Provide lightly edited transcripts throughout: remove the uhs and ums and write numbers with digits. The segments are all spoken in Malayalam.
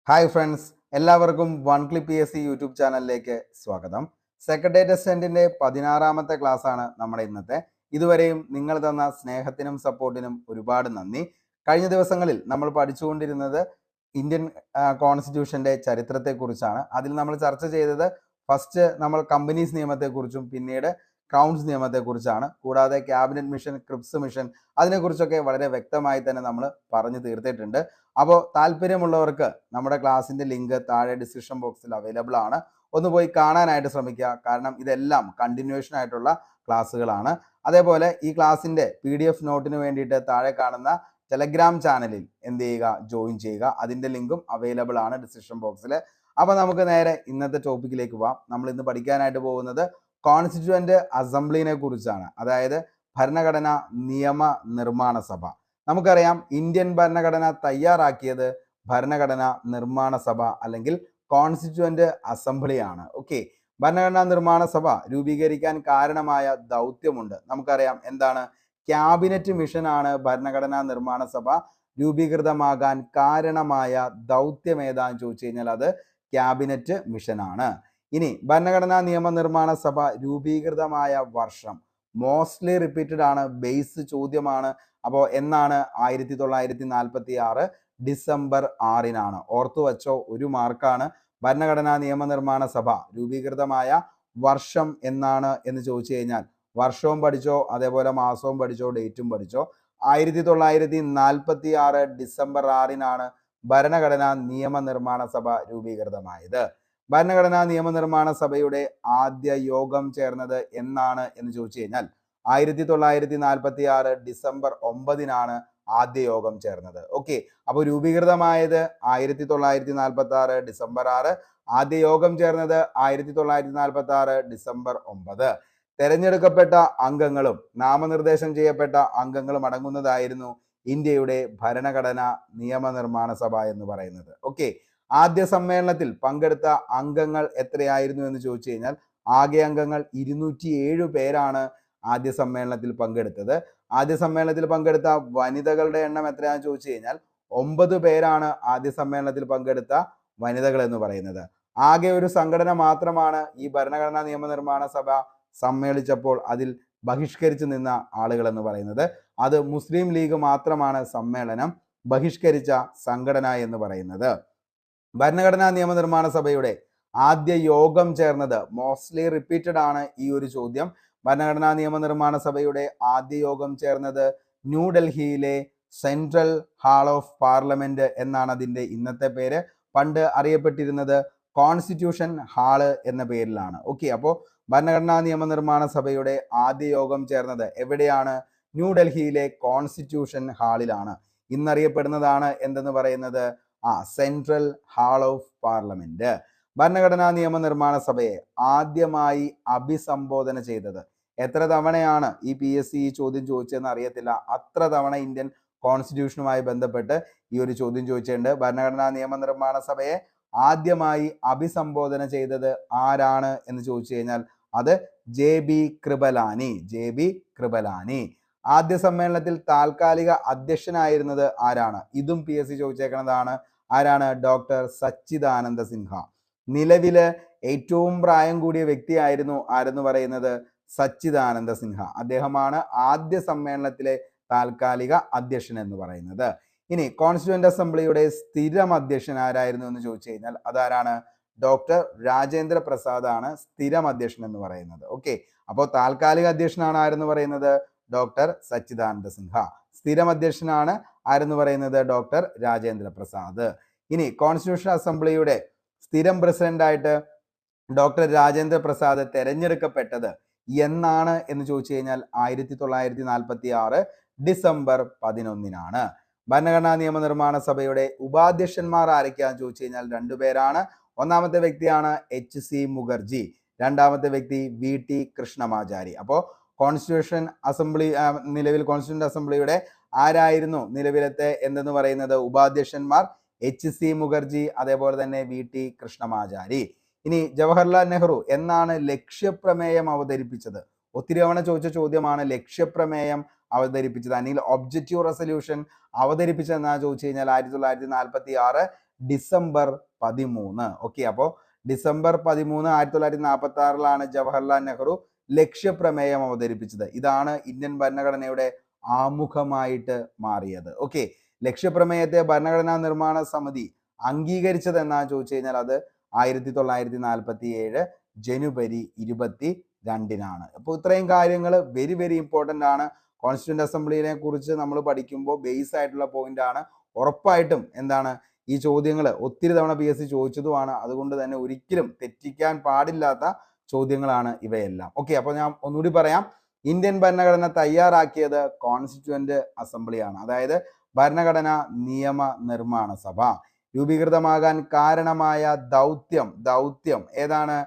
ഹായ് ഫ്രണ്ട്സ്, എല്ലാവർക്കും one clip P S C YouTube ചാനലിലേക്ക് സ്വാഗതം. സെക്രട്ടേറിയറ്റ് അസിസ്റ്റന്റിന്റെ 16ാമത്തെ ക്ലാസ് ആണ് നമ്മുടെ ഇന്നത്തെ. ഇതുവരെയും നിങ്ങൾ തന്ന സ്നേഹത്തിനും സപ്പോർട്ടിനും ഒരുപാട് നന്ദി. കഴിഞ്ഞ ദിവസങ്ങളിൽ നമ്മൾ പഠിച്ചുകൊണ്ടിരുന്നത് ഇന്ത്യൻ കോൺസ്റ്റിറ്റ്യൂഷന്റെ ചരിത്രത്തെക്കുറിച്ചാണ്. അതിൽ നമ്മൾ ചർച്ച ചെയ്തത് ഫസ്റ്റ് നമ്മൾ കമ്പനീസ് നിയമത്തെക്കുറിച്ചും പിന്നീട് ക്രൗൺസ് നിയമത്തെക്കുറിച്ചാണ്. കൂടാതെ ക്യാബിനറ്റ് മിഷൻ, ക്രിപ്സ് മിഷൻ, അതിനെക്കുറിച്ചൊക്കെ വളരെ വ്യക്തമായി തന്നെ നമ്മൾ പറഞ്ഞു തീർത്തിട്ടുണ്ട്. അപ്പോൾ താല്പര്യമുള്ളവർക്ക് നമ്മുടെ ക്ലാസ്സിന്റെ ലിങ്ക് താഴെ ഡിസ്ക്രിപ്ഷൻ ബോക്സിൽ അവൈലബിൾ ആണ്. ഒന്ന് പോയി കാണാനായിട്ട് ശ്രമിക്കുക. കാരണം ഇതെല്ലാം കണ്ടിന്യൂഷൻ ആയിട്ടുള്ള ക്ലാസ്സുകളാണ്. അതേപോലെ ഈ ക്ലാസ്സിന്റെ PDF നോട്ടിന് വേണ്ടിയിട്ട് താഴെ കാണുന്ന ടെലഗ്രാം ചാനലിൽ എന്ത് ചെയ്യുക, ജോയിൻ ചെയ്യുക. അതിന്റെ ലിങ്കും അവൈലബിൾ ആണ് ഡിസ്ക്രിപ്ഷൻ ബോക്സിൽ. അപ്പൊ നമുക്ക് നേരെ ഇന്നത്തെ ടോപ്പിക്കിലേക്ക് പോവാം. നമ്മൾ ഇന്ന് പഠിക്കാനായിട്ട് പോകുന്നത് കോൺസ്റ്റിറ്റ്യൂവന്റ് അസംബ്ലിനെ കുറിച്ചാണ്. അതായത് ഭരണഘടന നിയമ നിർമ്മാണ സഭ. നമുക്കറിയാം, ഇന്ത്യൻ ഭരണഘടന തയ്യാറാക്കിയത് ഭരണഘടന നിർമ്മാണ സഭ അല്ലെങ്കിൽ കോൺസ്റ്റിറ്റ്യൂവന്റ് അസംബ്ലിയാണ്. ഓക്കെ, ഭരണഘടനാ നിർമ്മാണ സഭ രൂപീകരിക്കാൻ കാരണമായ ദൗത്യമുണ്ട്. നമുക്കറിയാം എന്താണ്, ക്യാബിനറ്റ് മിഷനാണ് ഭരണഘടനാ നിർമ്മാണ സഭ രൂപീകൃതമാകാൻ കാരണമായ ദൗത്യം ഏതാന്ന് ചോദിച്ചു കഴിഞ്ഞാൽ അത് ക്യാബിനറ്റ് മിഷനാണ്. ഇനി ഭരണഘടനാ നിയമനിർമ്മാണ സഭ രൂപീകൃതമായ വർഷം മോസ്റ്റ്ലി റിപ്പീറ്റഡ് ആണ്, ബേസ് ചോദ്യമാണ്. അപ്പോൾ എന്നാണ്? 1946 ഡിസംബർ 6 ഓർത്തു വച്ചോ, ഒരു മാർക്കാണ്. ഭരണഘടനാ നിയമനിർമ്മാണ സഭ രൂപീകൃതമായ വർഷം എന്നാണ് എന്ന് ചോദിച്ചു കഴിഞ്ഞാൽ വർഷവും പഠിച്ചോ, അതേപോലെ മാസവും പഠിച്ചോ, ഡേറ്റും പഠിച്ചോ. 1946 ഡിസംബർ 6 ഭരണഘടനാ നിയമനിർമ്മാണ സഭ രൂപീകൃതമായത്. ഭരണഘടനാ നിയമനിർമ്മാണ സഭയുടെ ആദ്യ യോഗം ചേർന്നത് എന്നാണ് എന്ന് ചോദിച്ചു കഴിഞ്ഞാൽ 1946 ഡിസംബർ 9 ആദ്യ യോഗം ചേർന്നത്. ഓക്കെ, അപ്പോൾ രൂപീകൃതമായത് 1946 ഡിസംബർ 6, ആദ്യ യോഗം ചേർന്നത് 1946 ഡിസംബർ 9. തെരഞ്ഞെടുക്കപ്പെട്ട അംഗങ്ങളും നാമനിർദ്ദേശം ചെയ്യപ്പെട്ട അംഗങ്ങളും അടങ്ങുന്നതായിരുന്നു ഇന്ത്യയുടെ ഭരണഘടനാ നിയമനിർമ്മാണ സഭ എന്ന് പറയുന്നത്. ഓക്കെ, ആദ്യ സമ്മേളനത്തിൽ പങ്കെടുത്ത അംഗങ്ങൾ എത്രയായിരുന്നു എന്ന് ചോദിച്ചു കഴിഞ്ഞാൽ ആകെ അംഗങ്ങൾ 207 പേരാണ് ആദ്യ സമ്മേളനത്തിൽ പങ്കെടുത്തത്. ആദ്യ സമ്മേളനത്തിൽ പങ്കെടുത്ത വനിതകളുടെ എണ്ണം എത്രയാണെന്ന് ചോദിച്ചു കഴിഞ്ഞാൽ 9 പേരാണ് ആദ്യ സമ്മേളനത്തിൽ പങ്കെടുത്ത വനിതകൾ എന്ന് പറയുന്നത്. ആകെ ഒരു സംഘടന മാത്രമാണ് ഈ ഭരണഘടനാ നിയമനിർമ്മാണ സഭ സമ്മേളിച്ചപ്പോൾ അതിൽ ബഹിഷ്കരിച്ചു നിന്ന ആളുകൾ എന്ന് പറയുന്നത്. അത് മുസ്ലിം ലീഗ് മാത്രമാണ് സമ്മേളനം ബഹിഷ്കരിച്ച സംഘടന എന്ന് പറയുന്നത്. ഭരണഘടനാ നിയമനിർമ്മാണ സഭയുടെ ആദ്യ യോഗം ചേർന്നത് മോസ്റ്റ്ലി റിപ്പീറ്റഡ് ആണ് ഈ ഒരു ചോദ്യം. ഭരണഘടനാ നിയമനിർമ്മാണ സഭയുടെ ആദ്യ യോഗം ചേർന്നത് ന്യൂഡൽഹിയിലെ സെൻട്രൽ ഹാൾ ഓഫ് പാർലമെന്റ് എന്നാണ് അതിന്റെ ഇന്നത്തെ പേര്. പണ്ട് അറിയപ്പെട്ടിരുന്നത് കോൺസ്റ്റിറ്റ്യൂഷൻ ഹാള് എന്ന പേരിലാണ്. ഓക്കെ, അപ്പോൾ ഭരണഘടനാ നിയമനിർമ്മാണ സഭയുടെ ആദ്യ യോഗം ചേർന്നത് എവിടെയാണ്? ന്യൂഡൽഹിയിലെ കോൺസ്റ്റിറ്റ്യൂഷൻ ഹാളിലാണ്. ഇന്നറിയപ്പെടുന്നതാണ് എന്തെന്ന് പറയുന്നത് സെൻട്രൽ ഹാൾ ഓഫ് പാർലമെന്റ്. ഭരണഘടനാ നിയമനിർമ്മാണ സഭയെ ആദ്യമായി അഭിസംബോധന ചെയ്തത് എത്ര തവണയാണ് ഈ PSC ഈ ചോദ്യം ചോദിച്ചതെന്ന് അറിയത്തില്ല. അത്ര തവണ ഇന്ത്യൻ കോൺസ്റ്റിറ്റ്യൂഷനുമായി ബന്ധപ്പെട്ട് ഈ ഒരു ചോദ്യം ചോദിച്ചിട്ടുണ്ട്. ഭരണഘടനാ നിയമനിർമ്മാണ സഭയെ ആദ്യമായി അഭിസംബോധന ചെയ്തത് ആരാണ് എന്ന് ചോദിച്ചു കഴിഞ്ഞാൽ അത് JB കൃപലാനി. ആദ്യ സമ്മേളനത്തിൽ താൽക്കാലിക അധ്യക്ഷനായിരുന്നത് ആരാണ്? ഇതും PSC ചോദിച്ചേക്കുന്നതാണ്. ആരാണ്? ഡോക്ടർ സച്ചിദാനന്ദ സിൻഹ. നിലവില് ഏറ്റവും പ്രായം കൂടിയ വ്യക്തിയായിരുന്നു ആരെന്ന് പറയുന്നത് സച്ചിദാനന്ദ സിൻഹ. അദ്ദേഹമാണ് ആദ്യ സമ്മേളനത്തിലെ താൽക്കാലിക അധ്യക്ഷൻ എന്ന് പറയുന്നത്. ഇനി കോൺസ്റ്റിറ്റ്യൂവന്റ് അസംബ്ലിയുടെ സ്ഥിരം അധ്യക്ഷൻ ആരായിരുന്നു എന്ന് ചോദിച്ചു കഴിഞ്ഞാൽ അതാരാണ്? ഡോക്ടർ രാജേന്ദ്ര പ്രസാദ് ആണ് സ്ഥിരം അധ്യക്ഷൻ എന്ന് പറയുന്നത്. ഓക്കെ, അപ്പോൾ താൽക്കാലിക അധ്യക്ഷനാണ് ആരെന്ന് പറയുന്നത് ഡോക്ടർ സച്ചിദാനന്ദ സിൻഹ. സ്ഥിരം അധ്യക്ഷനാണ് ആരെന്ന് പറയുന്നത് ഡോക്ടർ രാജേന്ദ്ര പ്രസാദ്. ഇനി കോൺസ്റ്റിറ്റ്യൂഷൻ അസംബ്ലിയുടെ സ്ഥിരം പ്രസിഡന്റായിട്ട് ഡോക്ടർ രാജേന്ദ്ര പ്രസാദ് തെരഞ്ഞെടുക്കപ്പെട്ടത് എന്നാണ് എന്ന് ചോദിച്ചു കഴിഞ്ഞാൽ 1946 ഡിസംബർ 11. ഭരണഘടനാ നിയമനിർമ്മാണ സഭയുടെ ഉപാധ്യക്ഷന്മാർ ആരൊക്കെയാന്ന് ചോദിച്ചു കഴിഞ്ഞാൽ 2 പേരാണ്. ഒന്നാമത്തെ വ്യക്തിയാണ് HC മുഖർജി, രണ്ടാമത്തെ വ്യക്തി VT കൃഷ്ണമാചാരി. അപ്പോൾ കോൺസ്റ്റിറ്റ്യൂഷൻ അസംബ്ലി നിലവിൽ കോൺസ്റ്റിറ്റ്യൂന്റ് അസംബ്ലിയുടെ ആരായിരുന്നു നിലവിലത്തെ എന്തെന്ന് പറയുന്നത് ഉപാധ്യക്ഷന്മാർ? HC മുഖർജി, അതേപോലെ തന്നെ VT കൃഷ്ണമാചാരി. ഇനി ജവഹർലാൽ നെഹ്റു എന്നാണ് ലക്ഷ്യപ്രമേയം അവതരിപ്പിച്ചത്? ഒത്തിരി തവണ ചോദിച്ച ചോദ്യമാണ് ലക്ഷ്യപ്രമേയം അവതരിപ്പിച്ചത് അല്ലെങ്കിൽ ഒബ്ജക്റ്റീവ് റെസൊല്യൂഷൻ അവതരിപ്പിച്ചതെന്നാ ചോദിച്ചു കഴിഞ്ഞാൽ 1946 ഡിസംബർ 13. ഓക്കെ, അപ്പോൾ ഡിസംബർ 13 1946 ജവഹർലാൽ നെഹ്റു ലക്ഷ്യപ്രമേയം അവതരിപ്പിച്ചത്. ഇതാണ് ഇന്ത്യൻ ഭരണഘടനയുടെ ആമുഖമായിട്ട് മാറിയത്. ഓക്കെ, ലക്ഷ്യപ്രമേയത്തെ ഭരണഘടനാ നിർമ്മാണ സമിതി അംഗീകരിച്ചത് എന്നാണ് ചോദിച്ചു കഴിഞ്ഞാൽ അത് 1947 ജനുവരി 22. അപ്പോൾ ഇത്രയും കാര്യങ്ങൾ വെരി വെരി ഇമ്പോർട്ടൻ്റ് ആണ്. കോൺസ്റ്റിറ്റ്യൂന്റ് അസംബ്ലിയെ കുറിച്ച് നമ്മൾ പഠിക്കുമ്പോൾ ബേസ് ആയിട്ടുള്ള പോയിന്റ് ആണ്. ഉറപ്പായിട്ടും എന്താണ് ഈ ചോദ്യങ്ങൾ ഒത്തിരി തവണ PSC ചോദിച്ചതുമാണ്. അതുകൊണ്ട് തന്നെ ഒരിക്കലും തെറ്റിക്കാൻ പാടില്ലാത്ത ചോദ്യങ്ങളാണ് ഇവയെല്ലാം. ഓക്കെ, അപ്പോൾ ഞാൻ ഒന്നുകൂടി പറയാം. ഇന്ത്യൻ ഭരണഘടന തയ്യാറാക്കിയത് കോൺസ്റ്റിറ്റ്യൂന്റ് അസംബ്ലിയാണ്, അതായത് ഭരണഘടനാ നിയമ നിർമ്മാണ സഭ. രൂപീകൃതമാകാൻ കാരണമായ ദൗത്യം ഏതാണ്?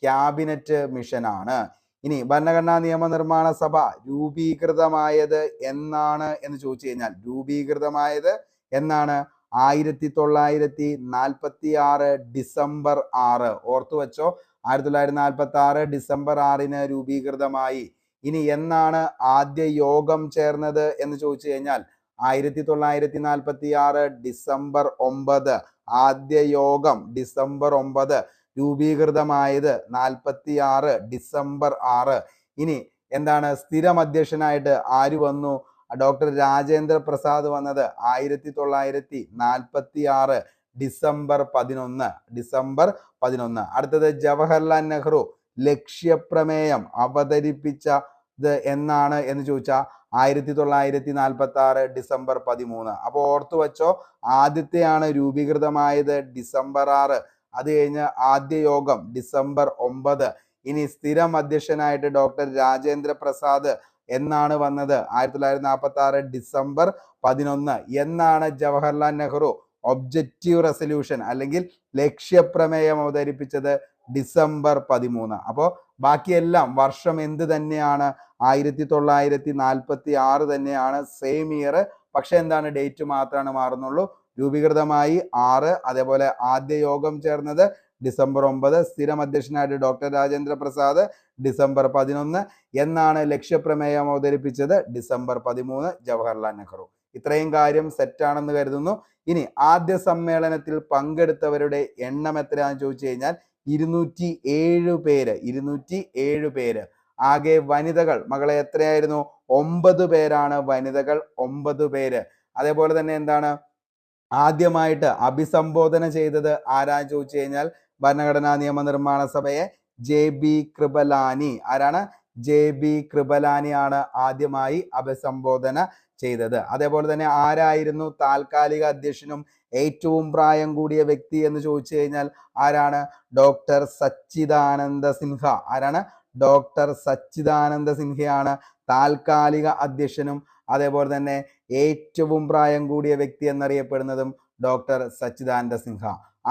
ക്യാബിനറ്റ് മിഷനാണ്. ഇനി ഭരണഘടനാ നിയമനിർമ്മാണ സഭ രൂപീകൃതമായത് എന്നാണ് എന്ന് ചോദിച്ചു കഴിഞ്ഞാൽ രൂപീകൃതമായത് എന്നാണ് 1946 ഡിസംബർ 6. ഓർത്തു വെച്ചോ, 1946 ഡിസംബർ 6 രൂപീകൃതമായി. ഇനി എന്നാണ് ആദ്യ യോഗം ചേർന്നത് എന്ന് ചോദിച്ചു കഴിഞ്ഞാൽ 1946 ഡിസംബർ 9. ആദ്യ യോഗം ഡിസംബർ 9. രൂപീകൃതമായത് 46 ഡിസംബർ 6. ഇനി എന്താണ് സ്ഥിരം അധ്യക്ഷനായിട്ട് ആര് വന്നു? ഡോക്ടർ രാജേന്ദ്ര പ്രസാദ് വന്നത് 1946 ഡിസംബർ 11. അടുത്തത് ജവഹർലാൽ നെഹ്റു ലക്ഷ്യപ്രമേയം അവതരിപ്പിച്ചത് എന്നാണ് എന്ന് ചോദിച്ചാൽ 1946 ഡിസംബർ 13. അപ്പോൾ ഓർത്തു വെച്ചോ, ആദ്യത്തെയാണ് രൂപീകൃതമായത് ഡിസംബർ 6. അത് കഴിഞ്ഞ് ആദ്യ യോഗം ഡിസംബർ 9. ഇനി സ്ഥിരം അധ്യക്ഷനായിട്ട് ഡോക്ടർ രാജേന്ദ്ര പ്രസാദ് എന്നാണ് വന്നത് 1946 ഡിസംബർ 11. എന്നാണ് ജവഹർലാൽ നെഹ്റു ഒബ്ജക്റ്റീവ് റെസൊല്യൂഷൻ അല്ലെങ്കിൽ ലക്ഷ്യപ്രമേയം അവതരിപ്പിച്ചത്? ഡിസംബർ 13. അപ്പോൾ ബാക്കിയെല്ലാം വർഷം എന്ത് തന്നെയാണ്? 1946 തന്നെയാണ്, സെയിം ഇയർ. പക്ഷെ എന്താണ് ഡേറ്റ് മാത്രമാണ് മാറുന്നുള്ളൂ. രൂപീകൃതമായി 6, അതേപോലെ ആദ്യ യോഗം ചേർന്നത് ഡിസംബർ 9, സ്ഥിരം അധ്യക്ഷനായിട്ട് ഡോക്ടർ രാജേന്ദ്ര പ്രസാദ് ഡിസംബർ 11. എന്നാണ് ലക്ഷ്യപ്രമേയം അവതരിപ്പിച്ചത്? ഡിസംബർ 13, ജവഹർലാൽ നെഹ്റു. ഇത്രയും കാര്യം സെറ്റാണെന്ന് കരുതുന്നു. ഇനി ആദ്യ സമ്മേളനത്തിൽ പങ്കെടുത്തവരുടെ എണ്ണം എത്രയാണെന്ന് ചോദിച്ചു കഴിഞ്ഞാൽ 207 പേര്. 207 പേര്. ആകെ വനിതകൾ മകളെ എത്രയായിരുന്നു? 9 പേരാണ് വനിതകൾ, 9 പേര്. അതേപോലെ തന്നെ എന്താണ് ആദ്യമായിട്ട് അഭിസംബോധന ചെയ്തത് ആരാന്ന് ചോദിച്ചു കഴിഞ്ഞാൽ ഭരണഘടനാ നിയമനിർമ്മാണ സഭയെ JB കൃപലാനി. ആരാണ്? JB കൃപലാനിയാണ് ആദ്യമായി അഭിസംബോധന ചെയ്തത്. അതേപോലെ തന്നെ ആരായിരുന്നു താൽക്കാലിക അധ്യക്ഷനും ഏറ്റവും പ്രായം കൂടിയ വ്യക്തി എന്ന് ചോദിച്ചു കഴിഞ്ഞാൽ ആരാണ്? ഡോക്ടർ സച്ചിദാനന്ദ സിൻഹ. ആരാണ്? ഡോക്ടർ സച്ചിദാനന്ദ സിൻഹയാണ് താൽക്കാലിക അധ്യക്ഷനും അതേപോലെ തന്നെ ഏറ്റവും പ്രായം കൂടിയ വ്യക്തി എന്നറിയപ്പെടുന്നതും ഡോക്ടർ സച്ചിദാനന്ദ സിൻഹ.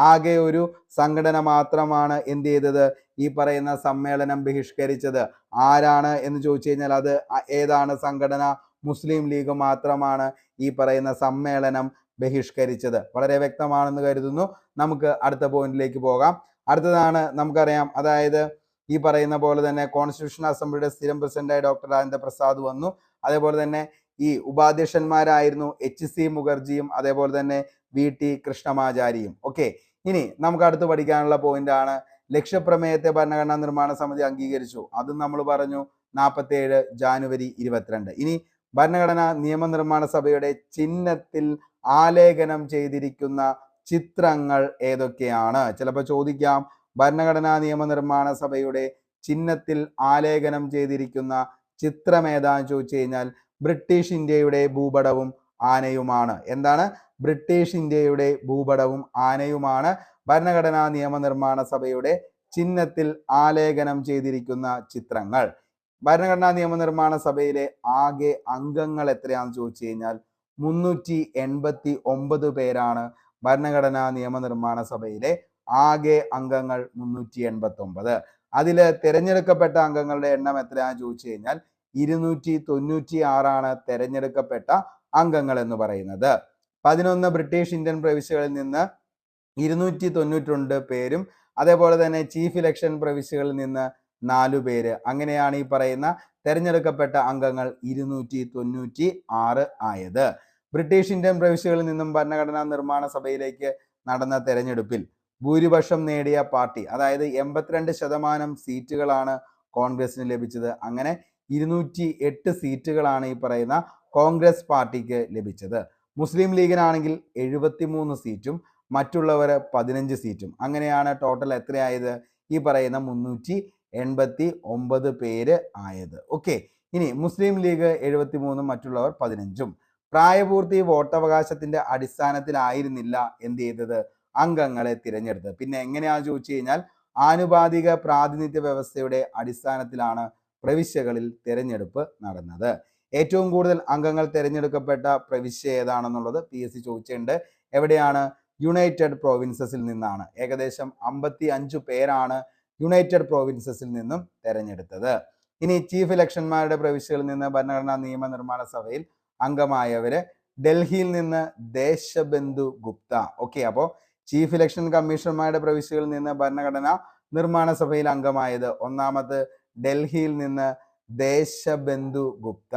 ആകെ ഒരു സംഘടന മാത്രമാണ് എന്ത് ചെയ്തത്? ഈ പറയുന്ന സമ്മേളനം ബഹിഷ്കരിച്ചത്. ആരാണ് എന്ന് ചോദിച്ചു കഴിഞ്ഞാൽ അത് ഏതാണ് സംഘടന? മുസ്ലിം ലീഗ് മാത്രമാണ് ഈ പറയുന്ന സമ്മേളനം ബഹിഷ്കരിച്ചത്. വളരെ വ്യക്തമാണെന്ന് കരുതുന്നു. നമുക്ക് അടുത്ത പോയിന്റിലേക്ക് പോകാം. അടുത്തതാണ് നമുക്കറിയാം, അതായത് ഈ പറയുന്ന പോലെ തന്നെ കോൺസ്റ്റിറ്റ്യൂഷൻ അസംബ്ലിയുടെ സ്ഥിരം പ്രസിഡന്റായി ഡോക്ടർ രാജേന്ദ്ര പ്രസാദ് വന്നു. അതേപോലെ തന്നെ ഈ ഉപാധ്യക്ഷന്മാരായിരുന്നു HC മുഖർജിയും അതേപോലെ തന്നെ VT കൃഷ്ണമാചാരിയും. ഓക്കെ, ഇനി നമുക്ക് അടുത്ത് പഠിക്കാനുള്ള പോയിന്റ് ആണ് ലക്ഷ്യപ്രമേയത്തെ ഭരണഘടനാ നിർമ്മാണ സമിതി അംഗീകരിച്ചു. അതും നമ്മൾ പറഞ്ഞു 47 ജനുവരി 22. ഇനി ഭരണഘടനാ നിയമനിർമ്മാണ സഭയുടെ ചിഹ്നത്തിൽ ആലേഖനം ചെയ്തിരിക്കുന്ന ചിത്രങ്ങൾ ഏതൊക്കെയാണ്? ചിലപ്പോൾ ചോദിക്കാം, ഭരണഘടനാ നിയമനിർമ്മാണ സഭയുടെ ചിഹ്നത്തിൽ ആലേഖനം ചെയ്തിരിക്കുന്ന ചിത്രം ഏതാന്ന് ചോദിച്ചു കഴിഞ്ഞാൽ ബ്രിട്ടീഷ് ഇന്ത്യയുടെ ഭൂപടവും ആനയുമാണ്. എന്താണ്? ബ്രിട്ടീഷ് ഇന്ത്യയുടെ ഭൂപടവും ആനയുമാണ് ഭരണഘടനാ നിയമനിർമ്മാണ സഭയുടെ ചിഹ്നത്തിൽ ആലേഖനം ചെയ്തിരിക്കുന്ന ചിത്രങ്ങൾ. ഭരണഘടനാ നിയമനിർമ്മാണ സഭയിലെ ആകെ അംഗങ്ങൾ എത്രയാണെന്ന് ചോദിച്ചു കഴിഞ്ഞാൽ 389 പേരാണ് ഭരണഘടനാ നിയമനിർമ്മാണ സഭയിലെ ആകെ അംഗങ്ങൾ. 389. അതിൽ തിരഞ്ഞെടുക്കപ്പെട്ട അംഗങ്ങളുടെ എണ്ണം എത്രയാണെന്ന് ചോദിച്ചു കഴിഞ്ഞാൽ 296 തിരഞ്ഞെടുക്കപ്പെട്ട അംഗങ്ങൾ എന്ന് പറയുന്നത്. 11 ബ്രിട്ടീഷ് ഇന്ത്യൻ പ്രവിശ്യകളിൽ നിന്ന് 292 പേരും അതേപോലെ തന്നെ ചീഫ് ഇലക്ഷൻ പ്രവിശ്യകളിൽ നിന്ന് 4 പേര്. അങ്ങനെയാണ് ഈ പറയുന്ന തിരഞ്ഞെടുക്കപ്പെട്ട അംഗങ്ങൾ 296 ആയത്. ബ്രിട്ടീഷ് ഇന്ത്യൻ പ്രവിശ്യകളിൽ നിന്നും ഭരണഘടനാ നിർമ്മാണ സഭയിലേക്ക് നടന്ന തെരഞ്ഞെടുപ്പിൽ ഭൂരിപക്ഷം നേടിയ പാർട്ടി, അതായത് 82% സീറ്റുകളാണ് കോൺഗ്രസിന് ലഭിച്ചത്. അങ്ങനെ 208 സീറ്റുകളാണ് ഈ പറയുന്ന കോൺഗ്രസ് പാർട്ടിക്ക് ലഭിച്ചത്. മുസ്ലിം ലീഗിനാണെങ്കിൽ 73 സീറ്റും മറ്റുള്ളവർ 15 സീറ്റും. അങ്ങനെയാണ് ടോട്ടൽ എത്രയായത്? ഈ പറയുന്ന 389 പേര് ആയത്. ഓക്കെ, ഇനി മുസ്ലിം ലീഗ് 73, മറ്റുള്ളവർ 15. പ്രായപൂർത്തി വോട്ടവകാശത്തിന്റെ അടിസ്ഥാനത്തിലായിരുന്നില്ല എന്ത് ചെയ്തത്? അംഗങ്ങളെ തിരഞ്ഞെടുത്തത്. പിന്നെ എങ്ങനെയാണെന്ന് ചോദിച്ചു കഴിഞ്ഞാൽ ആനുപാതിക പ്രാതിനിധ്യ വ്യവസ്ഥയുടെ അടിസ്ഥാനത്തിലാണ് പ്രവിശ്യകളിൽ തിരഞ്ഞെടുപ്പ് നടന്നത്. ഏറ്റവും കൂടുതൽ അംഗങ്ങൾ തിരഞ്ഞെടുക്കപ്പെട്ട പ്രവിശ്യ ഏതാണെന്നുള്ളത് PSC ചോദിച്ചിട്ടുണ്ട്. എവിടെയാണ്? യുണൈറ്റഡ് പ്രോവിൻസസിൽ നിന്നാണ്. ഏകദേശം 55 പേരാണ് യുണൈറ്റഡ് പ്രോവിൻസസിൽ നിന്നും തെരഞ്ഞെടുത്തത്. ഇനി ചീഫ് ഇലക്ഷന്മാരുടെ പ്രവിശ്യകളിൽ നിന്ന് ഭരണഘടനാ നിയമനിർമ്മാണ സഭയിൽ അംഗമായവര് ഡൽഹിയിൽ നിന്ന് ദേശബന്ധു ഗുപ്ത. ഓക്കെ, അപ്പോൾ ചീഫ് ഇലക്ഷൻ കമ്മീഷണർമാരുടെ പ്രവിശ്യകളിൽ നിന്ന് ഭരണഘടനാ നിർമ്മാണ സഭയിൽ അംഗമായത് ഒന്നാമത് ഡൽഹിയിൽ നിന്ന് ദേശബന്ധു ഗുപ്ത.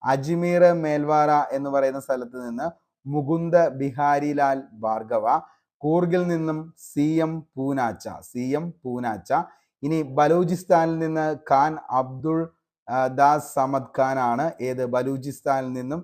അജ്മീർ മേൽവാര എന്ന് പറയുന്ന സ്ഥലത്ത് നിന്ന് മുകുന്ദ ബിഹാരിലാൽ ഭാർഗവ. കൂർഗിൽ നിന്നും CM പൂനാച്ച. ഇനി ബലൂചിസ്ഥാനിൽ നിന്ന് ഖാൻ അബ്ദുൾ ദാസ് സമദ് ഖാൻ ആണ് ബലൂചിസ്ഥാനിൽ നിന്നും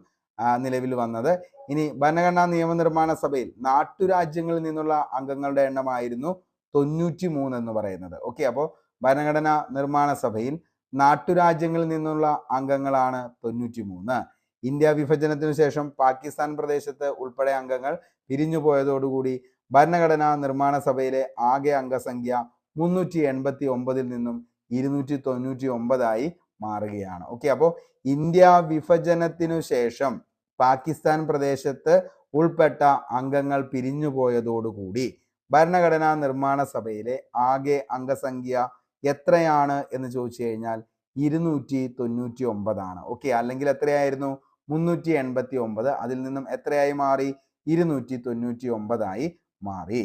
നിലവിൽ വന്നത്. ഇനി ഭരണഘടനാ നിയമനിർമ്മാണ സഭയിൽ നാട്ടുരാജ്യങ്ങളിൽ നിന്നുള്ള അംഗങ്ങളുടെ എണ്ണമായിരുന്നു 93 എന്ന് പറയുന്നത്. ഓക്കെ, അപ്പോൾ ഭരണഘടനാ നിർമ്മാണ സഭയിൽ നാട്ടുരാജ്യങ്ങളിൽ നിന്നുള്ള അംഗങ്ങളാണ് 93. ഇന്ത്യ വിഭജനത്തിനു ശേഷം പാകിസ്ഥാൻ പ്രദേശത്ത് ഉൾപ്പെടെ അംഗങ്ങൾ പിരിഞ്ഞുപോയതോടുകൂടി ഭരണഘടനാ നിർമ്മാണ സഭയിലെ ആകെ അംഗസംഖ്യ 389 നിന്നും 299 മാറുകയാണ്. ഓക്കെ, അപ്പോൾ ഇന്ത്യ വിഭജനത്തിനു ശേഷം പാകിസ്ഥാൻ പ്രദേശത്ത് ഉൾപ്പെട്ട അംഗങ്ങൾ പിരിഞ്ഞുപോയതോടുകൂടി ഭരണഘടനാ നിർമ്മാണ സഭയിലെ ആകെ അംഗസംഖ്യ എത്രയാണ് എന്ന് ചോദിച്ചു കഴിഞ്ഞാൽ 299 ആണ്. ഓക്കെ, അല്ലെങ്കിൽ എത്രയായിരുന്നു? 389. അതിൽ നിന്നും എത്രയായി മാറി? 299 മാറി.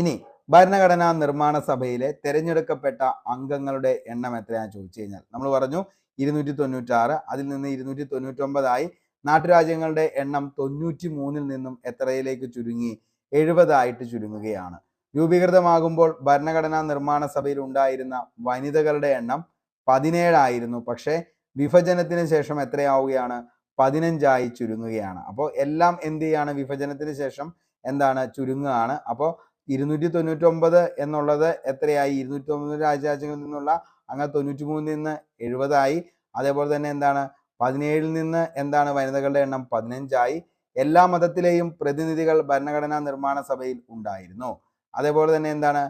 ഇനി ഭരണഘടനാ നിർമ്മാണ സഭയിലെ തിരഞ്ഞെടുക്കപ്പെട്ട അംഗങ്ങളുടെ എണ്ണം എത്രയാണെന്ന് ചോദിച്ചു കഴിഞ്ഞാൽ നമ്മൾ പറഞ്ഞു 296. അതിൽ നിന്ന് 299. നാട്ടുരാജ്യങ്ങളുടെ എണ്ണം 93 നിന്നും എത്രയിലേക്ക് ചുരുങ്ങി? 70 ചുരുങ്ങുകയാണ്. രൂപീകൃതമാകുമ്പോൾ ഭരണഘടനാ നിർമ്മാണ സഭയിൽ ഉണ്ടായിരുന്ന വനിതകളുടെ എണ്ണം 17 പക്ഷേ വിഭജനത്തിന് ശേഷം എത്രയാവുകയാണ്? 15 ചുരുങ്ങുകയാണ്. അപ്പോൾ എല്ലാം എന്ത് ചെയ്യാണ്? വിഭജനത്തിന് ശേഷം എന്താണ്? ചുരുങ്ങുകയാണ്. അപ്പോൾ 299 എന്നുള്ളത് എത്രയായി? 209 രാജ്യങ്ങളിൽ നിന്നുള്ള അംഗ 93 നിന്ന് 70. അതേപോലെ തന്നെ എന്താണ്? 17 നിന്ന് എന്താണ്? വനിതകളുടെ എണ്ണം 15. എല്ലാ മതത്തിലെയും പ്രതിനിധികൾ ഭരണഘടനാ നിർമ്മാണ സഭയിൽ ഉണ്ടായിരുന്നു. അതേപോലെ തന്നെ എന്താണ്?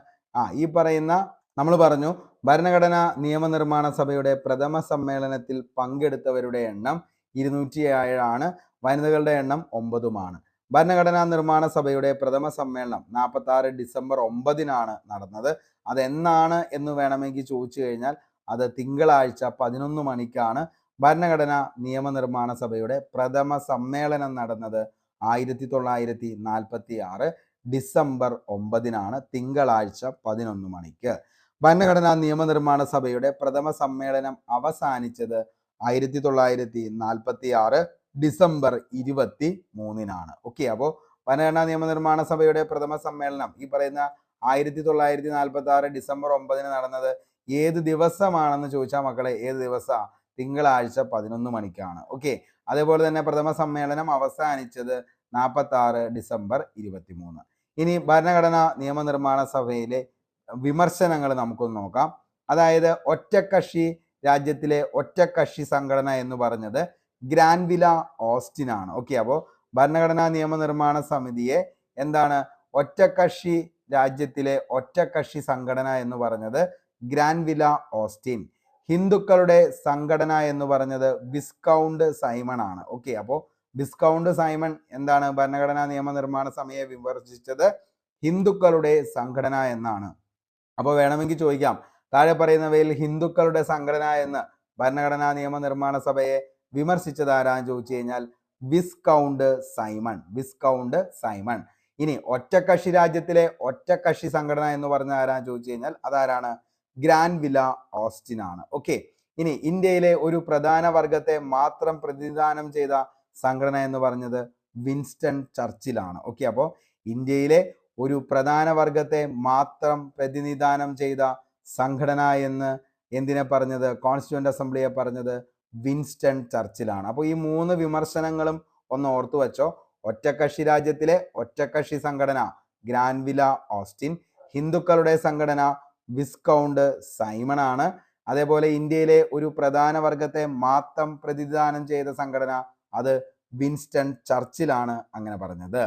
ഈ പറയുന്ന നമ്മൾ പറഞ്ഞു ഭരണഘടനാ നിയമനിർമ്മാണ സഭയുടെ പ്രഥമ സമ്മേളനത്തിൽ പങ്കെടുത്തവരുടെ എണ്ണം 207 ആണ്. വനിതകളുടെ എണ്ണം 9. ഭരണഘടനാ നിർമ്മാണ സഭയുടെ പ്രഥമ സമ്മേളനം 46 ഡിസംബർ 9 നടന്നത്. അതെന്നാണ് എന്ന് വേണമെങ്കിൽ ചോദിച്ചു കഴിഞ്ഞാൽ അത് തിങ്കളാഴ്ച 11 മണിക്കാണ് ഭരണഘടനാ നിയമനിർമ്മാണ സഭയുടെ പ്രഥമ സമ്മേളനം നടന്നത്. 1946 ഡിസംബർ 9 തിങ്കളാഴ്ച 11 മണിക്ക്. ഭരണഘടനാ നിയമനിർമ്മാണ സഭയുടെ പ്രഥമ സമ്മേളനം അവസാനിച്ചത് 1946 ഡിസംബർ 23. ഓക്കെ, അപ്പോൾ ഭരണഘടനാ നിയമനിർമ്മാണ സഭയുടെ പ്രഥമ സമ്മേളനം ഈ പറയുന്ന 1946 ഡിസംബർ 9 നടന്നത് ഏത് ദിവസമാണെന്ന് ചോദിച്ചാൽ മക്കളെ ഏത് ദിവസമാണ്? തിങ്കളാഴ്ച 11 മണിക്കാണ്. ഓക്കെ, അതേപോലെ തന്നെ പ്രഥമ സമ്മേളനം അവസാനിച്ചത് 46 ഡിസംബർ 23. ഇനി ഭരണഘടനാ നിയമനിർമ്മാണ സഭയിലെ വിമർശനങ്ങൾ നമുക്കൊന്ന് നോക്കാം. അതായത് രാജ്യത്തിലെ ഒറ്റക്കക്ഷി സംഘടന എന്ന് പറഞ്ഞത് ഗ്രാൻവില ഓസ്റ്റിൻ ആണ്. ഓക്കെ, അപ്പോൾ ഭരണഘടനാ നിയമനിർമ്മാണ സമിതിയെ എന്താണ്? രാജ്യത്തിലെ ഒറ്റക്കക്ഷി സംഘടന എന്ന് പറഞ്ഞത് ഗ്രാൻവില ഓസ്റ്റിൻ. ഹിന്ദുക്കളുടെ സംഘടന എന്ന് പറഞ്ഞത് വിസ്കൗണ്ട് സൈമൺ ആണ്. ഓക്കെ, അപ്പോൾ വിസ്കൗണ്ട് സൈമൺ എന്താണ്? ഭരണഘടനാ നിയമനിർമ്മാണ സമിതിയെ വിമർശിച്ചത് ഹിന്ദുക്കളുടെ സംഘടന എന്നാണ്. അപ്പോൾ വേണമെങ്കിൽ ചോദിക്കാം, താഴെ പറയുന്നവയിൽ ഹിന്ദുക്കളുടെ സംഘടന എന്ന് ഭരണഘടനാ നിയമനിർമ്മാണ സഭയെ വിമർശിച്ചത് ആരാന്ന് ചോദിച്ചു കഴിഞ്ഞാൽ വിസ്കൗണ്ട് സൈമൺ. ഇനി ഒറ്റക്കക്ഷി രാജ്യത്തിലെ ഒറ്റക്കക്ഷി സംഘടന എന്ന് പറഞ്ഞ ആരാന്ന് ചോദിച്ചു കഴിഞ്ഞാൽ അതാരാണ്? ഗ്രാൻവില ഓസ്റ്റിൻ ആണ്. ഓക്കെ, ഇനി ഇന്ത്യയിലെ ഒരു പ്രധാന വർഗത്തെ മാത്രം പ്രതിനിധാനം ചെയ്ത സംഘടന എന്ന് പറഞ്ഞത് വിൻസ്റ്റൺ ചർച്ചിലാണ്. ഓക്കെ, അപ്പോൾ ഇന്ത്യയിലെ ഒരു പ്രധാന വർഗത്തെ മാത്രം പ്രതിനിധാനം ചെയ്ത സംഘടന എന്ന് എന്തിനെ പറഞ്ഞത്? കോൺസ്റ്റിറ്റ്യൂവന്റ് അസംബ്ലിയെ പറഞ്ഞത് വിൻസ്റ്റൺ ചർച്ചിലാണ്. അപ്പോൾ ഈ 3 വിമർശനങ്ങളും ഒന്ന് ഓർത്തു വെച്ചോ. ഒറ്റക്കക്ഷി രാജ്യത്തിലെ ഒറ്റക്കക്ഷി സംഘടന ഗ്രാൻവില ഓസ്റ്റിൻ, ഹിന്ദുക്കളുടെ സംഘടന വിസ്കൗണ്ട് സൈമൺ ആണ്. അതേപോലെ ഇന്ത്യയിലെ ഒരു പ്രധാന വർഗത്തെ മാത്രം പ്രതിനിധാനം ചെയ്ത സംഘടന അത് വിൻസ്റ്റൺ ചർച്ചിലാണ് അങ്ങനെ പറഞ്ഞത്.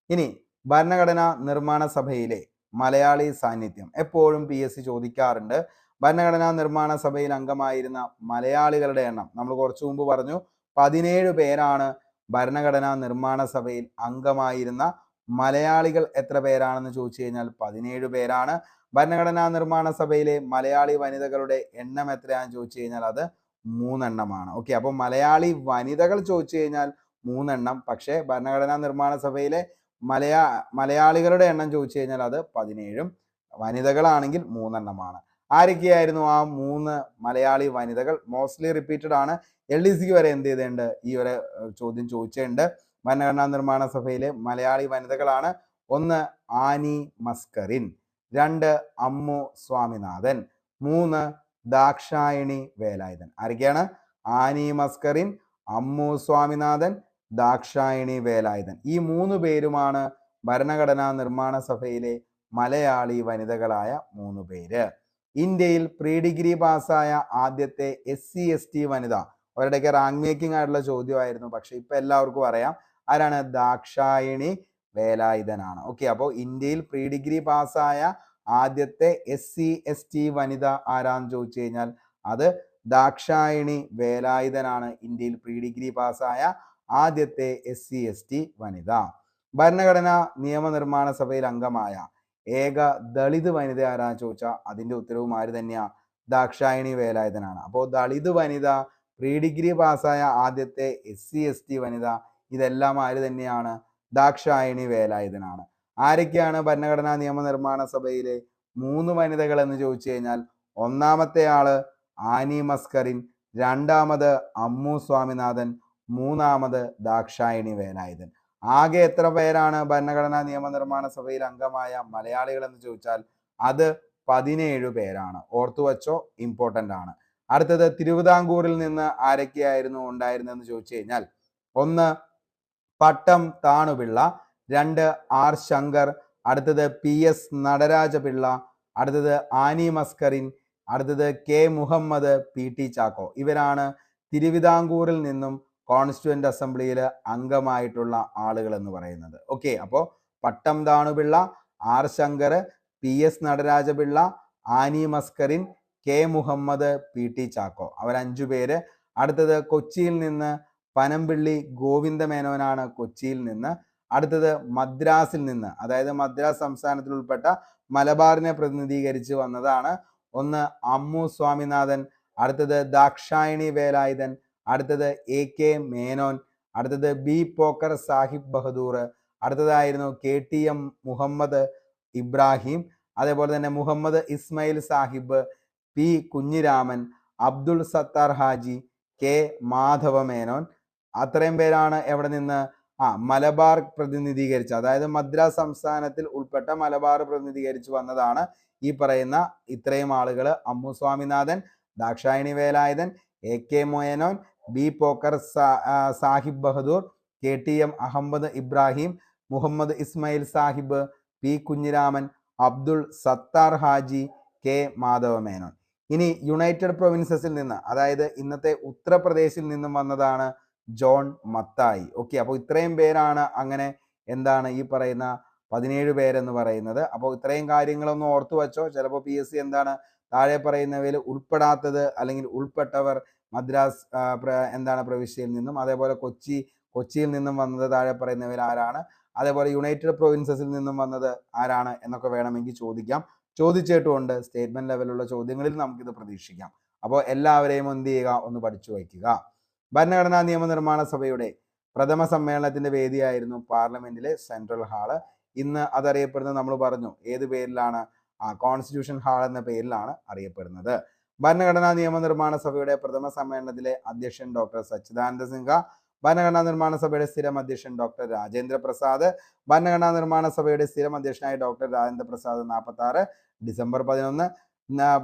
ഇനി ഭരണഘടനാ നിർമ്മാണ സഭയിലെ മലയാളി സാന്നിധ്യം എപ്പോഴും PSC ചോദിക്കാറുണ്ട്. ഭരണഘടനാ നിർമ്മാണ സഭയിൽ അംഗമായിരുന്ന മലയാളികളുടെ എണ്ണം നമ്മൾ കുറച്ചു മുമ്പ് പറഞ്ഞു 17 പേരാണ് ഭരണഘടനാ നിർമ്മാണ സഭയിൽ അംഗമായിരുന്ന മലയാളികൾ. എത്ര പേരാണെന്ന് ചോദിച്ചു കഴിഞ്ഞാൽ 17 പേരാണ്. ഭരണഘടനാ നിർമ്മാണ സഭയിലെ മലയാളി വനിതകളുടെ എണ്ണം എത്രയാണെന്ന് ചോദിച്ചു കഴിഞ്ഞാൽ അത് 3 എണ്ണമാണ്. ഓക്കെ, അപ്പോൾ മലയാളി വനിതകൾ ചോദിച്ചു കഴിഞ്ഞാൽ 3 എണ്ണം, പക്ഷേ ഭരണഘടനാ നിർമ്മാണ സഭയിലെ മലയാളികളുടെ എണ്ണം ചോദിച്ചു കഴിഞ്ഞാൽ അത് 17, വനിതകളാണെങ്കിൽ 3 എണ്ണമാണ്. ആരൊക്കെയായിരുന്നു ആ 3 മലയാളി വനിതകൾ? മോസ്റ്റ്ലി റിപ്പീറ്റഡ് ആണ്. LDCക്ക് വരെ എന്ത് ചെയ്തിട്ടുണ്ട്? ഈ ഒരു ചോദ്യം ചോദിച്ചിട്ടുണ്ട്. ഭരണഘടനാ നിർമ്മാണ സഭയിലെ മലയാളി വനിതകളാണ്: 1 ആനി മസ്കറിൻ, 2 അമ്മു സ്വാമിനാഥൻ, 3 ദാക്ഷായണി വേലായുധൻ. ആരൊക്കെയാണ്? ആനി മസ്കറിൻ, അമ്മു സ്വാമിനാഥൻ, ദാക്ഷായണി വേലായുധൻ. ഈ 3 പേരുമാണ് ഭരണഘടനാ നിർമ്മാണ സഭയിലെ മലയാളി വനിതകളായ 3 പേര്. ഇന്ത്യയിൽ പ്രീ ഡിഗ്രി പാസ്സായ ആദ്യത്തെ SC/ST വനിത, അവരുടെയൊക്കെ റാങ്ക് മേക്കിംഗ് ആയിട്ടുള്ള ചോദ്യമായിരുന്നു, പക്ഷെ ഇപ്പൊ എല്ലാവർക്കും അറിയാം ആരാണ്? ദാക്ഷായണി വേലായുധനാണ്. ഓക്കെ, അപ്പോൾ ഇന്ത്യയിൽ പ്രീ ഡിഗ്രി പാസ്സായ ആദ്യത്തെ SC/ST വനിത ആരാന്ന് ചോദിച്ചു കഴിഞ്ഞാൽ അത് ദാക്ഷായണി വേലായുധനാണ്. ഇന്ത്യയിൽ പ്രീ ഡിഗ്രി പാസ്സായ ആദ്യത്തെ SC/ST വനിത. ഭരണഘടനാ നിയമനിർമ്മാണ സഭയിൽ അംഗമായ ഏക ദളിത് വനിത ആരാന്ന് ചോദിച്ചാൽ അതിന്റെ ഉത്തരവും ആര് തന്നെയാ? ദാക്ഷായണി വേലായുധനാണ്. അപ്പോൾ ദളിത് വനിത, പ്രീ ഡിഗ്രി പാസ്സായ ആദ്യത്തെ SC/ST വനിത, ഇതെല്ലാം ആര് തന്നെയാണ്? ദാക്ഷായണി വേലായുധനാണ്. ആരൊക്കെയാണ് ഭരണഘടനാ നിയമനിർമ്മാണ സഭയിലെ 3 വനിതകൾ എന്ന് ചോദിച്ചു കഴിഞ്ഞാൽ ഒന്നാമത്തെ ആള് ആനി മസ്കറിൻ, രണ്ടാമത് അമ്മു സ്വാമിനാഥൻ, മൂന്നാമത് ദാക്ഷായണി വേലായുധൻ. ആകെ എത്ര പേരാണ് ഭരണഘടനാ നിയമനിർമ്മാണ സഭയിൽ അംഗമായ മലയാളികൾ എന്ന് ചോദിച്ചാൽ അത് 17 പേരാണ്. ഓർത്തു വച്ചോ, ഇമ്പോർട്ടൻ്റ് ആണ്. അടുത്തത് തിരുവിതാംകൂറിൽ നിന്ന് ആരൊക്കെയായിരുന്നു ഉണ്ടായിരുന്നതെന്ന് ചോദിച്ചു കഴിഞ്ഞാൽ 1 പട്ടം താണുപിള്ള, 2 R ശങ്കർ, അടുത്തത് PS നടരാജപിള്ള, അടുത്തത് ആനി മസ്കറിൻ, അടുത്തത് K മുഹമ്മദ്, PT ചാക്കോ. ഇവരാണ് തിരുവിതാംകൂറിൽ നിന്നും കോൺസ്റ്റിറ്റ്യൂവന്റ് അസംബ്ലിയിൽ അംഗമായിട്ടുള്ള ആളുകൾ എന്ന് പറയുന്നത്. ഓക്കെ, അപ്പോൾ Pattom Thanu Pillai, R Shankar, PS Nataraja Pillai, Annie Mascarene, K Muhammad, PT Chacko, അവർ 5 പേര്. അടുത്തത് കൊച്ചിയിൽ നിന്ന് പനമ്പിള്ളി ഗോവിന്ദ മേനോനാണ് കൊച്ചിയിൽ നിന്ന്. അടുത്തത് മദ്രാസിൽ നിന്ന്, അതായത് മദ്രാസ് സംസ്ഥാനത്തിൽ ഉൾപ്പെട്ട മലബാറിനെ പ്രതിനിധീകരിച്ച് വന്നതാണ് 1 അമ്മു സ്വാമിനാഥൻ, അടുത്തത് ദാക്ഷായണി വേലായുധൻ, അടുത്തത് AK മേനോൻ, അടുത്തത് B പോക്കർ സാഹിബ് ബഹദൂർ, അടുത്തതായിരുന്നു KTM മുഹമ്മദ് ഇബ്രാഹിം, അതേപോലെ തന്നെ മുഹമ്മദ് ഇസ്മായിൽ സാഹിബ്, P കുഞ്ഞിരാമൻ, അബ്ദുൾ സത്താർ ഹാജി, K മാധവ മേനോൻ. അത്രയും പേരാണ് എവിടെ നിന്ന്? മലബാർ പ്രതിനിധീകരിച്ച്, അതായത് മദ്രാസ് സംസ്ഥാനത്തിൽ ഉൾപ്പെട്ട മലബാർ പ്രതിനിധീകരിച്ച് വന്നതാണ് ഈ പറയുന്ന ഇത്രയും ആളുകൾ. Ammu Swaminathan, Dakshayani Velayudhan, AK Menon, B Pokker Sahib Bahadur, KTM Ahmed Ibrahim, Muhammad Ismail Sahib, P Kunhiraman, Abdul Sattar Haji, K Madhava Menon. ഇനി യുണൈറ്റഡ് പ്രൊവിൻസസിൽ നിന്ന്, അതായത് ഇന്നത്തെ ഉത്തർപ്രദേശിൽ നിന്നും വന്നതാണ് ജോൺ മത്തായി. ഓക്കെ, അപ്പോൾ ഇത്രയും പേരാണ് അങ്ങനെ എന്താണ് ഈ പറയുന്ന 17 പേരെന്ന് പറയുന്നത്. അപ്പോൾ ഇത്രയും കാര്യങ്ങളൊന്ന് ഓർത്തു വച്ചോ. ചിലപ്പോൾ PSC എന്താണ് താഴെ പറയുന്നവയിൽ ഉൾപ്പെടാത്തത് അല്ലെങ്കിൽ ഉൾപ്പെട്ടവർ മദ്രാസ് എന്താണ് പ്രവിശ്യയിൽ നിന്നും, അതേപോലെ കൊച്ചിയിൽ നിന്നും വന്നത് താഴെ പറയുന്നവയിൽ ആരാണ്, അതേപോലെ യുണൈറ്റഡ് പ്രൊവിൻസസിൽ നിന്നും വന്നത് ആരാണ് എന്നൊക്കെ വേണമെങ്കിൽ ചോദിക്കാം. ചോദിച്ചിട്ടുമുണ്ട്. സ്റ്റേറ്റ്മെന്റ് ലെവലുള്ള ചോദ്യങ്ങളിൽ നമുക്കിത് പ്രതീക്ഷിക്കാം. അപ്പോൾ എല്ലാവരെയും എന്ത് ചെയ്യുക? ഒന്ന് പഠിച്ചു വയ്ക്കുക. ഭരണഘടനാ നിയമനിർമ്മാണ സഭയുടെ പ്രഥമ സമ്മേളനത്തിന്റെ വേദിയായിരുന്നു പാർലമെന്റിലെ സെൻട്രൽ ഹാള്. ഇന്ന് അതറിയപ്പെടുന്നത് നമ്മൾ പറഞ്ഞു ഏത് പേരിലാണ്? കോൺസ്റ്റിറ്റ്യൂഷൻ ഹാൾ എന്ന പേരിലാണ് അറിയപ്പെടുന്നത്. ഭരണഘടനാ നിയമനിർമ്മാണ സഭയുടെ പ്രഥമ സമ്മേളനത്തിലെ അധ്യക്ഷൻ ഡോക്ടർ സച്ചിദാനന്ദ സിൻഹ, ഭരണഘടനാ നിർമ്മാണ സഭയുടെ സ്ഥിരം അധ്യക്ഷൻ ഡോക്ടർ രാജേന്ദ്ര പ്രസാദ്. ഭരണഘടനാ നിർമ്മാണ സഭയുടെ സ്ഥിരം അധ്യക്ഷനായ ഡോക്ടർ രാജേന്ദ്ര പ്രസാദ് 46 ഡിസംബർ 11.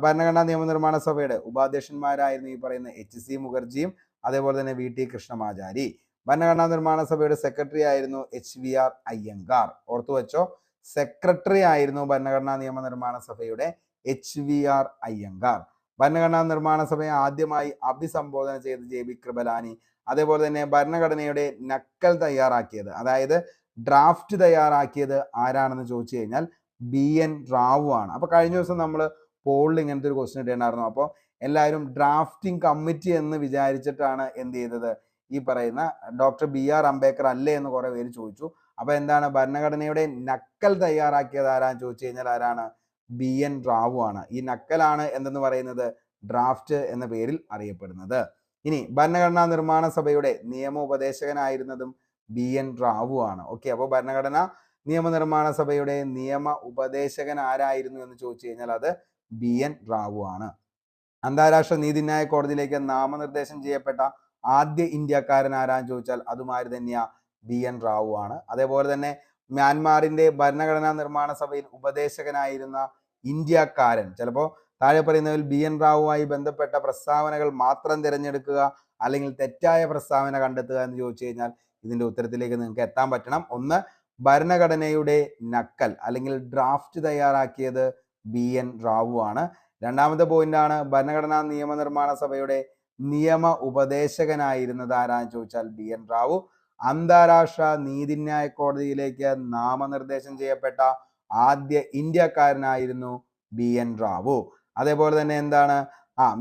ഭരണഘടനാ നിയമനിർമ്മാണ സഭയുടെ ഉപാധ്യക്ഷന്മാരായിരുന്നു ഈ പറയുന്ന HC മുഖർജിയും അതേപോലെ തന്നെ VT കൃഷ്ണമാചാരി. ഭരണഘടനാ നിർമ്മാണ സഭയുടെ സെക്രട്ടറി ആയിരുന്നു HVR അയ്യങ്കാർ. ഓർത്തു വെച്ചോ, സെക്രട്ടറി ആയിരുന്നു ഭരണഘടനാ നിയമനിർമ്മാണ സഭയുടെ HVR അയ്യങ്കാർ. ഭരണഘടനാ നിർമ്മാണ സഭയെ ആദ്യമായി അഭിസംബോധന ചെയ്ത് JB കൃപലാനി. അതേപോലെ തന്നെ ഭരണഘടനയുടെ നക്കൽ തയ്യാറാക്കിയത്, അതായത് ഡ്രാഫ്റ്റ് തയ്യാറാക്കിയത് ആരാണെന്ന് ചോദിച്ചു കഴിഞ്ഞാൽ BN റാവു ആണ്. അപ്പൊ കഴിഞ്ഞ ദിവസം നമ്മൾ പോളിൽ ഇങ്ങനത്തെ ഒരു ക്വസ്റ്റ്യൻ ഇടേണ്ടായിരുന്നു. അപ്പോൾ എല്ലാവരും ഡ്രാഫ്റ്റിംഗ് കമ്മിറ്റി എന്ന് വിചാരിച്ചിട്ടാണ് എന്ത് ചെയ്തത്, ഈ പറയുന്ന ഡോക്ടർ BR അംബേദ്കർ അല്ലേ എന്ന് കുറെ പേര് ചോദിച്ചു. അപ്പൊ എന്താണ്, ഭരണഘടനയുടെ നക്കൽ തയ്യാറാക്കിയത് ആരാന്ന് ചോദിച്ചു കഴിഞ്ഞാൽ ആരാണ്, BN റാവു ആണ്. ഈ നക്കലാണ് എന്തെന്ന് പറയുന്നത് ഡ്രാഫ്റ്റ് എന്ന പേരിൽ അറിയപ്പെടുന്നത്. ഇനി ഭരണഘടനാ നിർമ്മാണ സഭയുടെ നിയമോപദേശകനായിരുന്നതും BN റാവു ആണ്. ഓക്കെ, അപ്പോൾ ഭരണഘടനാ നിയമനിർമ്മാണ സഭയുടെ നിയമ ഉപദേശകൻ ആരായിരുന്നു എന്ന് ചോദിച്ചു കഴിഞ്ഞാൽ അത് BN റാവു ആണ്. അന്താരാഷ്ട്ര നീതിന്യായ കോടതിയിലേക്ക് നാമനിർദ്ദേശം ചെയ്യപ്പെട്ട ആദ്യ ഇന്ത്യക്കാരൻ ആരാന്ന് ചോദിച്ചാൽ അതുമാതിരി തന്നെയാ BN റാവു ആണ്. അതേപോലെ തന്നെ മ്യാൻമാറിന്റെ ഭരണഘടനാ നിർമ്മാണ സഭയിൽ ഉപദേശകനായിരുന്ന ഇന്ത്യക്കാരൻ, ചിലപ്പോൾ താഴെ പറയുന്നതിൽ BN റാവുമായി ബന്ധപ്പെട്ട പ്രസ്താവനകൾ മാത്രം തിരഞ്ഞെടുക്കുക അല്ലെങ്കിൽ തെറ്റായ പ്രസ്താവന കണ്ടെത്തുക എന്ന് ചോദിച്ചു കഴിഞ്ഞാൽ ഇതിന്റെ ഉത്തരത്തിലേക്ക് നിങ്ങൾക്ക് എത്താൻ പറ്റണം. ഒന്ന്, ഭരണഘടനയുടെ നക്കൽ അല്ലെങ്കിൽ ഡ്രാഫ്റ്റ് തയ്യാറാക്കിയത് BN റാവു ആണ്. രണ്ടാമത്തെ പോയിന്റ് ആണ്, ഭരണഘടനാ നിയമനിർമ്മാണ സഭയുടെ നിയമ ഉപദേശകനായിരുന്നത് ആരാന്ന് ചോദിച്ചാൽ BN റാവു. അന്താരാഷ്ട്ര നീതിന്യായ കോടതിയിലേക്ക് നാമനിർദ്ദേശം ചെയ്യപ്പെട്ട ആദ്യ ഇന്ത്യക്കാരനായിരുന്നു BN റാവു. അതേപോലെ തന്നെ എന്താണ്,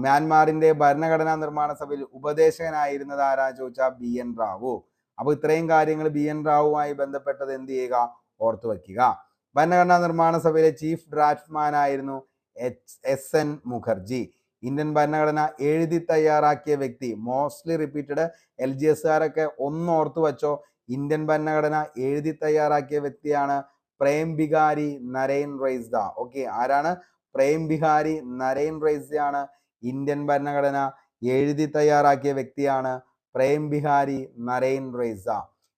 മ്യാൻമാറിന്റെ ഭരണഘടനാ നിർമ്മാണ സഭയിൽ ഉപദേശകനായിരുന്നത് ആരാന്ന് ചോദിച്ചാൽ BN റാവു. അപ്പൊ ഇത്രയും കാര്യങ്ങൾ BN റാവുമായി ബന്ധപ്പെട്ടത് എന്ത് ചെയ്യുക, ഓർത്തു വയ്ക്കുക. ഭരണഘടനാ നിർമ്മാണ സഭയിലെ ചീഫ് ഡ്രാഫ്റ്റ്മാൻ ആയിരുന്നു SN മുഖർജി. ഇന്ത്യൻ ഭരണഘടന എഴുതി തയ്യാറാക്കിയ വ്യക്തി, മോസ്റ്റ്ലി റിപ്പീറ്റഡ്, LGSകാരൊക്കെ ഒന്ന് ഓർത്തു വച്ചോ, ഇന്ത്യൻ ഭരണഘടന എഴുതി തയ്യാറാക്കിയ വ്യക്തിയാണ് പ്രേം ബിഹാരി നരൈൻ റൈസ്ദ. ഓക്കെ, ആരാണ്, പ്രേം ബിഹാരി നരൈൻ റൈസ്ദയാണ് ഇന്ത്യൻ ഭരണഘടന എഴുതി തയ്യാറാക്കിയ വ്യക്തിയാണ് പ്രേം ബിഹാരി നരൈൻ റൈസ്ദ.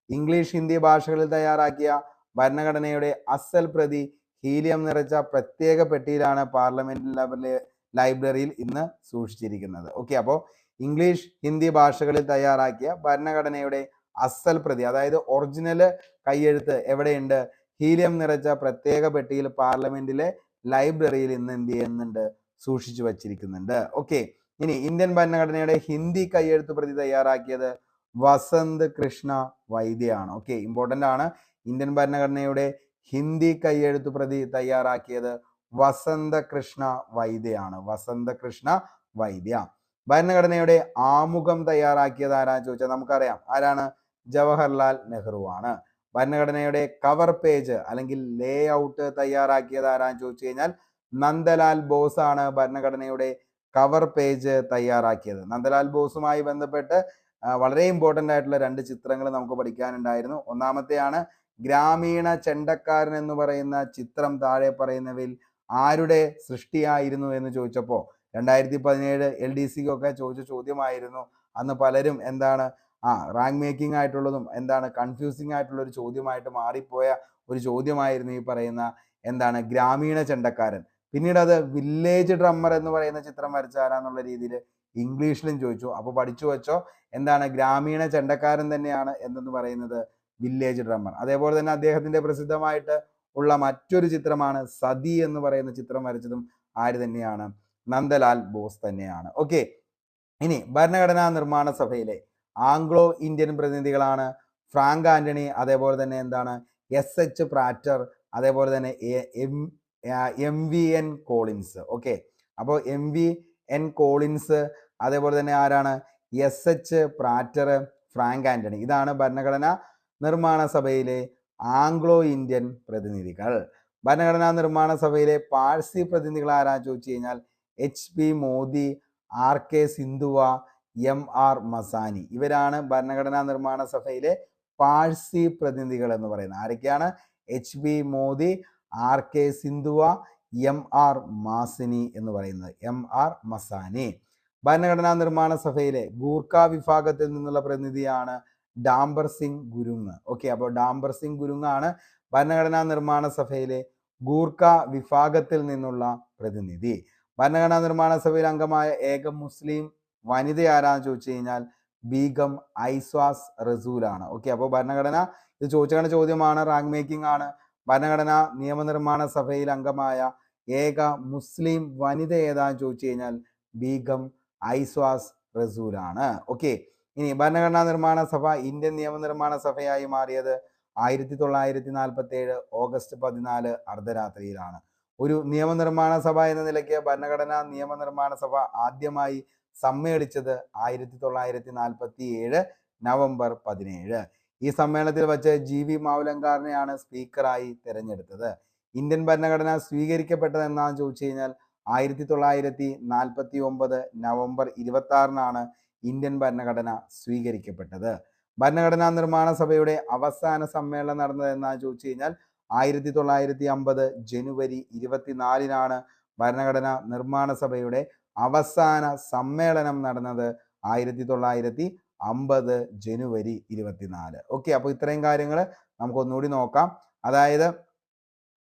ഇംഗ്ലീഷ് ഹിന്ദി ഭാഷകളിൽ തയ്യാറാക്കിയ ഭരണഘടനയുടെ അസൽ പ്രതി ഹീലിയം നിറച്ച പ്രത്യേക പെട്ടിയിലാണ് പാർലമെന്റ് ലൈബ്രറിയിൽ ഇന്ന് സൂക്ഷിച്ചിരിക്കുന്നത്. ഓക്കെ, അപ്പോൾ ഇംഗ്ലീഷ് ഹിന്ദി ഭാഷകളിൽ തയ്യാറാക്കിയ ഭരണഘടനയുടെ അസൽ പ്രതി, അതായത് ഒറിജിനൽ കൈയെഴുത്ത് എവിടെയുണ്ട്, ഹീലിയം നിറച്ച പ്രത്യേക പെട്ടിയിൽ പാർലമെന്റിലെ ലൈബ്രറിയിൽ ഇന്ന് എന്ത് ചെയ്യുന്നുണ്ട്, സൂക്ഷിച്ചു വച്ചിരിക്കുന്നുണ്ട്. ഓക്കെ, ഇനി ഇന്ത്യൻ ഭരണഘടനയുടെ ഹിന്ദി കൈയെഴുത്ത് പ്രതി തയ്യാറാക്കിയത് വസന്ത് കൃഷ്ണ വൈദ്യയാണ്. ഓക്കെ, ഇമ്പോർട്ടൻ്റ് ആണ്. ഇന്ത്യൻ ഭരണഘടനയുടെ ഹിന്ദി കൈയെഴുത്ത് പ്രതി തയ്യാറാക്കിയത് വസന്ത കൃഷ്ണ വൈദ്യയാണ്. വസന്ത കൃഷ്ണ വൈദ്യ. ഭരണഘടനയുടെ ആമുഖം തയ്യാറാക്കിയത് ആരാന്ന് ചോദിച്ചാൽ നമുക്കറിയാം, ആരാണ്, ജവഹർലാൽ നെഹ്റു ആണ്. ഭരണഘടനയുടെ കവർ പേജ് അല്ലെങ്കിൽ ലേ ഔട്ട് തയ്യാറാക്കിയത് ആരാന്ന് ചോദിച്ചു കഴിഞ്ഞാൽ നന്ദലാൽ ബോസ് ആണ് ഭരണഘടനയുടെ കവർ പേജ് തയ്യാറാക്കിയത്. നന്ദലാൽ ബോസുമായി ബന്ധപ്പെട്ട് വളരെ ഇമ്പോർട്ടൻ്റ് ആയിട്ടുള്ള രണ്ട് ചിത്രങ്ങൾ നമുക്ക് പഠിക്കാനുണ്ടായിരുന്നു. ഒന്നാമത്തെയാണ് ഗ്രാമീണ ചെണ്ടക്കാരൻ എന്ന് പറയുന്ന ചിത്രം താഴെ പറയുന്നവയിൽ ആരുടെ സൃഷ്ടിയായിരുന്നു എന്ന് ചോദിച്ചപ്പോൾ 2017 LDCക്കൊക്കെ ചോദിച്ച ചോദ്യമായിരുന്നു. അന്ന് പലരും എന്താണ് റാങ്ക് മേക്കിംഗ് ആയിട്ടുള്ളതും എന്താണ് കൺഫ്യൂസിങ് ആയിട്ടുള്ള ഒരു ചോദ്യമായിട്ട് മാറിപ്പോയ ഒരു ചോദ്യമായിരുന്നു ഈ പറയുന്ന എന്താണ് ഗ്രാമീണ ചെണ്ടക്കാരൻ. പിന്നീട് അത് വില്ലേജ് ഡ്രമ്മർ എന്ന് പറയുന്ന ചിത്രം വരച്ചാരാന്നുള്ള രീതിയിൽ ഇംഗ്ലീഷിലും ചോദിച്ചു. അപ്പോൾ പഠിച്ചു വെച്ചോ, എന്താണ് ഗ്രാമീണ ചെണ്ടക്കാരൻ തന്നെയാണ് എന്തെന്ന് പറയുന്നത് വില്ലേജ് ഡ്രമ്മർ. അതേപോലെ തന്നെ അദ്ദേഹത്തിന്റെ പ്രസിദ്ധമായിട്ട് ഉള്ള മറ്റൊരു ചിത്രമാണ് സതി എന്ന് പറയുന്ന ചിത്രം വരച്ചതും ആര് തന്നെയാണ്, നന്ദലാൽ ബോസ് തന്നെയാണ്. ഓക്കെ, ഇനി ഭരണഘടനാ നിർമ്മാണ സഭയിലെ ആംഗ്ലോ ഇന്ത്യൻ പ്രതിനിധികളാണ് ഫ്രാങ്ക് ആന്റണി, അതേപോലെ തന്നെ എന്താണ് SH പ്രാറ്റർ, അതേപോലെ തന്നെ MVN കോളിൻസ്. ഓക്കെ, അപ്പോൾ MVN കോളിൻസ്, അതേപോലെ തന്നെ ആരാണ് SH പ്രാറ്റർ, ഫ്രാങ്ക് ആന്റണി. ഇതാണ് ഭരണഘടനാ നിർമ്മാണ സഭയിലെ ആംഗ്ലോ ഇന്ത്യൻ പ്രതിനിധികൾ. ഭരണഘടനാ നിർമ്മാണ സഭയിലെ പാഴ്സി പ്രതിനിധികൾ ആരാന്ന് ചോദിച്ചു കഴിഞ്ഞാൽ HP Modi, RK സിന്ധുവ, MR Masani. ഇവരാണ് ഭരണഘടനാ നിർമ്മാണ സഭയിലെ പാഴ്സി പ്രതിനിധികൾ എന്ന് പറയുന്നത്. ആരൊക്കെയാണ്? HP Modi, RK സിന്ധുവ, MR Mazini എന്ന് പറയുന്നത്, MR മസാനി. ഭരണഘടനാ നിർമ്മാണ സഭയിലെ ഗൂർഖ വിഭാഗത്തിൽ നിന്നുള്ള പ്രതിനിധിയാണ് ഡാംബർ സിംഗ് ഗുരുങ്. ഓക്കെ, അപ്പോൾ ഡാംബർ സിംഗ് ഗുരുങ് ആണ് ഭരണഘടനാ നിർമ്മാണ സഭയിലെ ഗൂർഖ വിഭാഗത്തിൽ നിന്നുള്ള പ്രതിനിധി. ഭരണഘടനാ നിർമ്മാണ സഭയിൽ അംഗമായ ഏക മുസ്ലിം വനിത ആരാന്ന് ചോദിച്ചു കഴിഞ്ഞാൽ ബീഗം ഐസ്വാസ് റസൂൽ ആണ്. ഓക്കെ, അപ്പോൾ ഭരണഘടന ഇത് ചോദിച്ച ചോദ്യമാണ്, റാങ്ക് മേക്കിംഗ് ആണ്. ഭരണഘടനാ നിയമനിർമ്മാണ സഭയിൽ അംഗമായ ഏക മുസ്ലിം വനിത ഏതാന്ന് ചോദിച്ചു കഴിഞ്ഞാൽ ബീഗം ഐസ്വാസ് റസൂൽ ആണ്. ഓക്കെ, ഇനി ഭരണഘടനാ നിർമ്മാണ സഭ ഇന്ത്യൻ നിയമനിർമ്മാണ സഭയായി മാറിയത് 1947 ഓഗസ്റ്റ് 14 അർദ്ധരാത്രിയിലാണ്. ഒരു നിയമനിർമ്മാണ സഭ എന്ന നിലയ്ക്ക് ഭരണഘടനാ നിയമനിർമ്മാണ സഭ ആദ്യമായി സമ്മേളിച്ചത് 1947 നവംബർ 17. ഈ സമ്മേളനത്തിൽ വച്ച് GV മാവുലങ്കാറിനെയാണ് സ്പീക്കറായി തിരഞ്ഞെടുത്തത്. ഇന്ത്യൻ ഭരണഘടന സ്വീകരിക്കപ്പെട്ടത് എന്നാന്ന് ചോദിച്ചു കഴിഞ്ഞാൽ 1949 നവംബർ 26 ഇന്ത്യൻ ഭരണഘടന സ്വീകരിക്കപ്പെട്ടത്. ഭരണഘടനാ നിർമ്മാണ സഭയുടെ അവസാന സമ്മേളനം നടന്നത് എന്നാന്ന് ചോദിച്ചു കഴിഞ്ഞാൽ 1950 ജനുവരി 24 ഭരണഘടനാ നിർമ്മാണ സഭയുടെ അവസാന സമ്മേളനം നടന്നത് 1950 ജനുവരി 24. ഓക്കെ, അപ്പോൾ ഇത്രയും കാര്യങ്ങൾ നമുക്കൊന്നുകൂടി നോക്കാം. അതായത്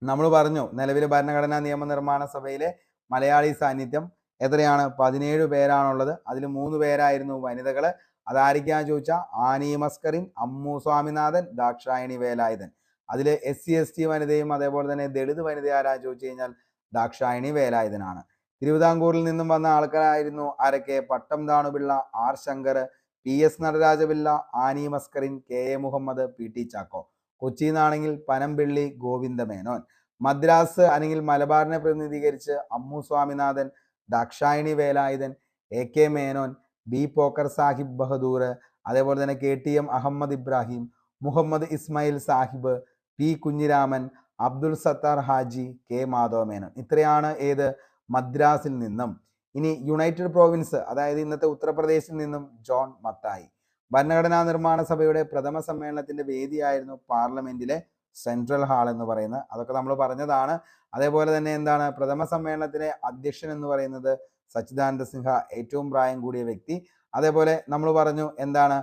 നമ്മൾ പറഞ്ഞു നിലവിൽ ഭരണഘടനാ നിയമനിർമ്മാണ സഭയിലെ മലയാളി സാന്നിധ്യം എത്രയാണ്? 17 പേരാണുള്ളത്. അതിൽ 3 പേരായിരുന്നു വനിതകൾ. അതായിരിക്കാന്ന് ചോദിച്ചാൽ ആനി മസ്കറിൻ, അമ്മു സ്വാമിനാഥൻ, ദാക്ഷായണി വേലായുധൻ. അതിൽ SC/ST വനിതയും അതേപോലെ തന്നെ ദളിത് വനിത ആരാന്ന് ചോദിച്ചു കഴിഞ്ഞാൽ ദാക്ഷായണി വേലായുധനാണ്. തിരുവിതാംകൂറിൽ നിന്നും വന്ന ആൾക്കാരായിരുന്നു ആരൊക്കെ? Pattom Thanu Pillai, R Shankar, PS Nataraja Pillai, Annie Mascarene, KA Muhammad, PT Chacko. കൊച്ചിയിൽ നിന്നാണെങ്കിൽ പനമ്പിള്ളി ഗോവിന്ദമേനോൻ. മദ്രാസ് അല്ലെങ്കിൽ മലബാറിനെ പ്രതിനിധീകരിച്ച് അമ്മു സ്വാമിനാഥൻ, ദാക്ഷായണി വേലായുധൻ, AK മേനോൻ, B പോക്കർ സാഹിബ് ബഹദൂർ, അതേപോലെ തന്നെ KTM Ahmed Ibrahim, Muhammad Ismail Sahib, P Kunhiraman, Abdul Sattar Haji, K Madhava Menon. ഇത്രയാണ് ഏത്? മദ്രാസിൽ നിന്നും. ഇനി യുണൈറ്റഡ് പ്രോവിൻസ്, അതായത് ഇന്നത്തെ ഉത്തർപ്രദേശിൽ നിന്നും ജോൺ മത്തായി. ഭരണഘടനാ നിർമ്മാണ സഭയുടെ പ്രഥമ സമ്മേളനത്തിന്റെ വേദിയായിരുന്നു പാർലമെന്റിലെ സെൻട്രൽ ഹാൾ എന്ന് പറയുന്നത്. അതൊക്കെ നമ്മൾ പറഞ്ഞതാണ്. അതേപോലെ തന്നെ എന്താണ് പ്രഥമ സമ്മേളനത്തിലെ അധ്യക്ഷൻ എന്ന് പറയുന്നത്? സച്ചിദാനന്ദ സിൻഹ, ഏറ്റവും പ്രായം കൂടിയ വ്യക്തി. അതേപോലെ നമ്മൾ പറഞ്ഞു എന്താണ്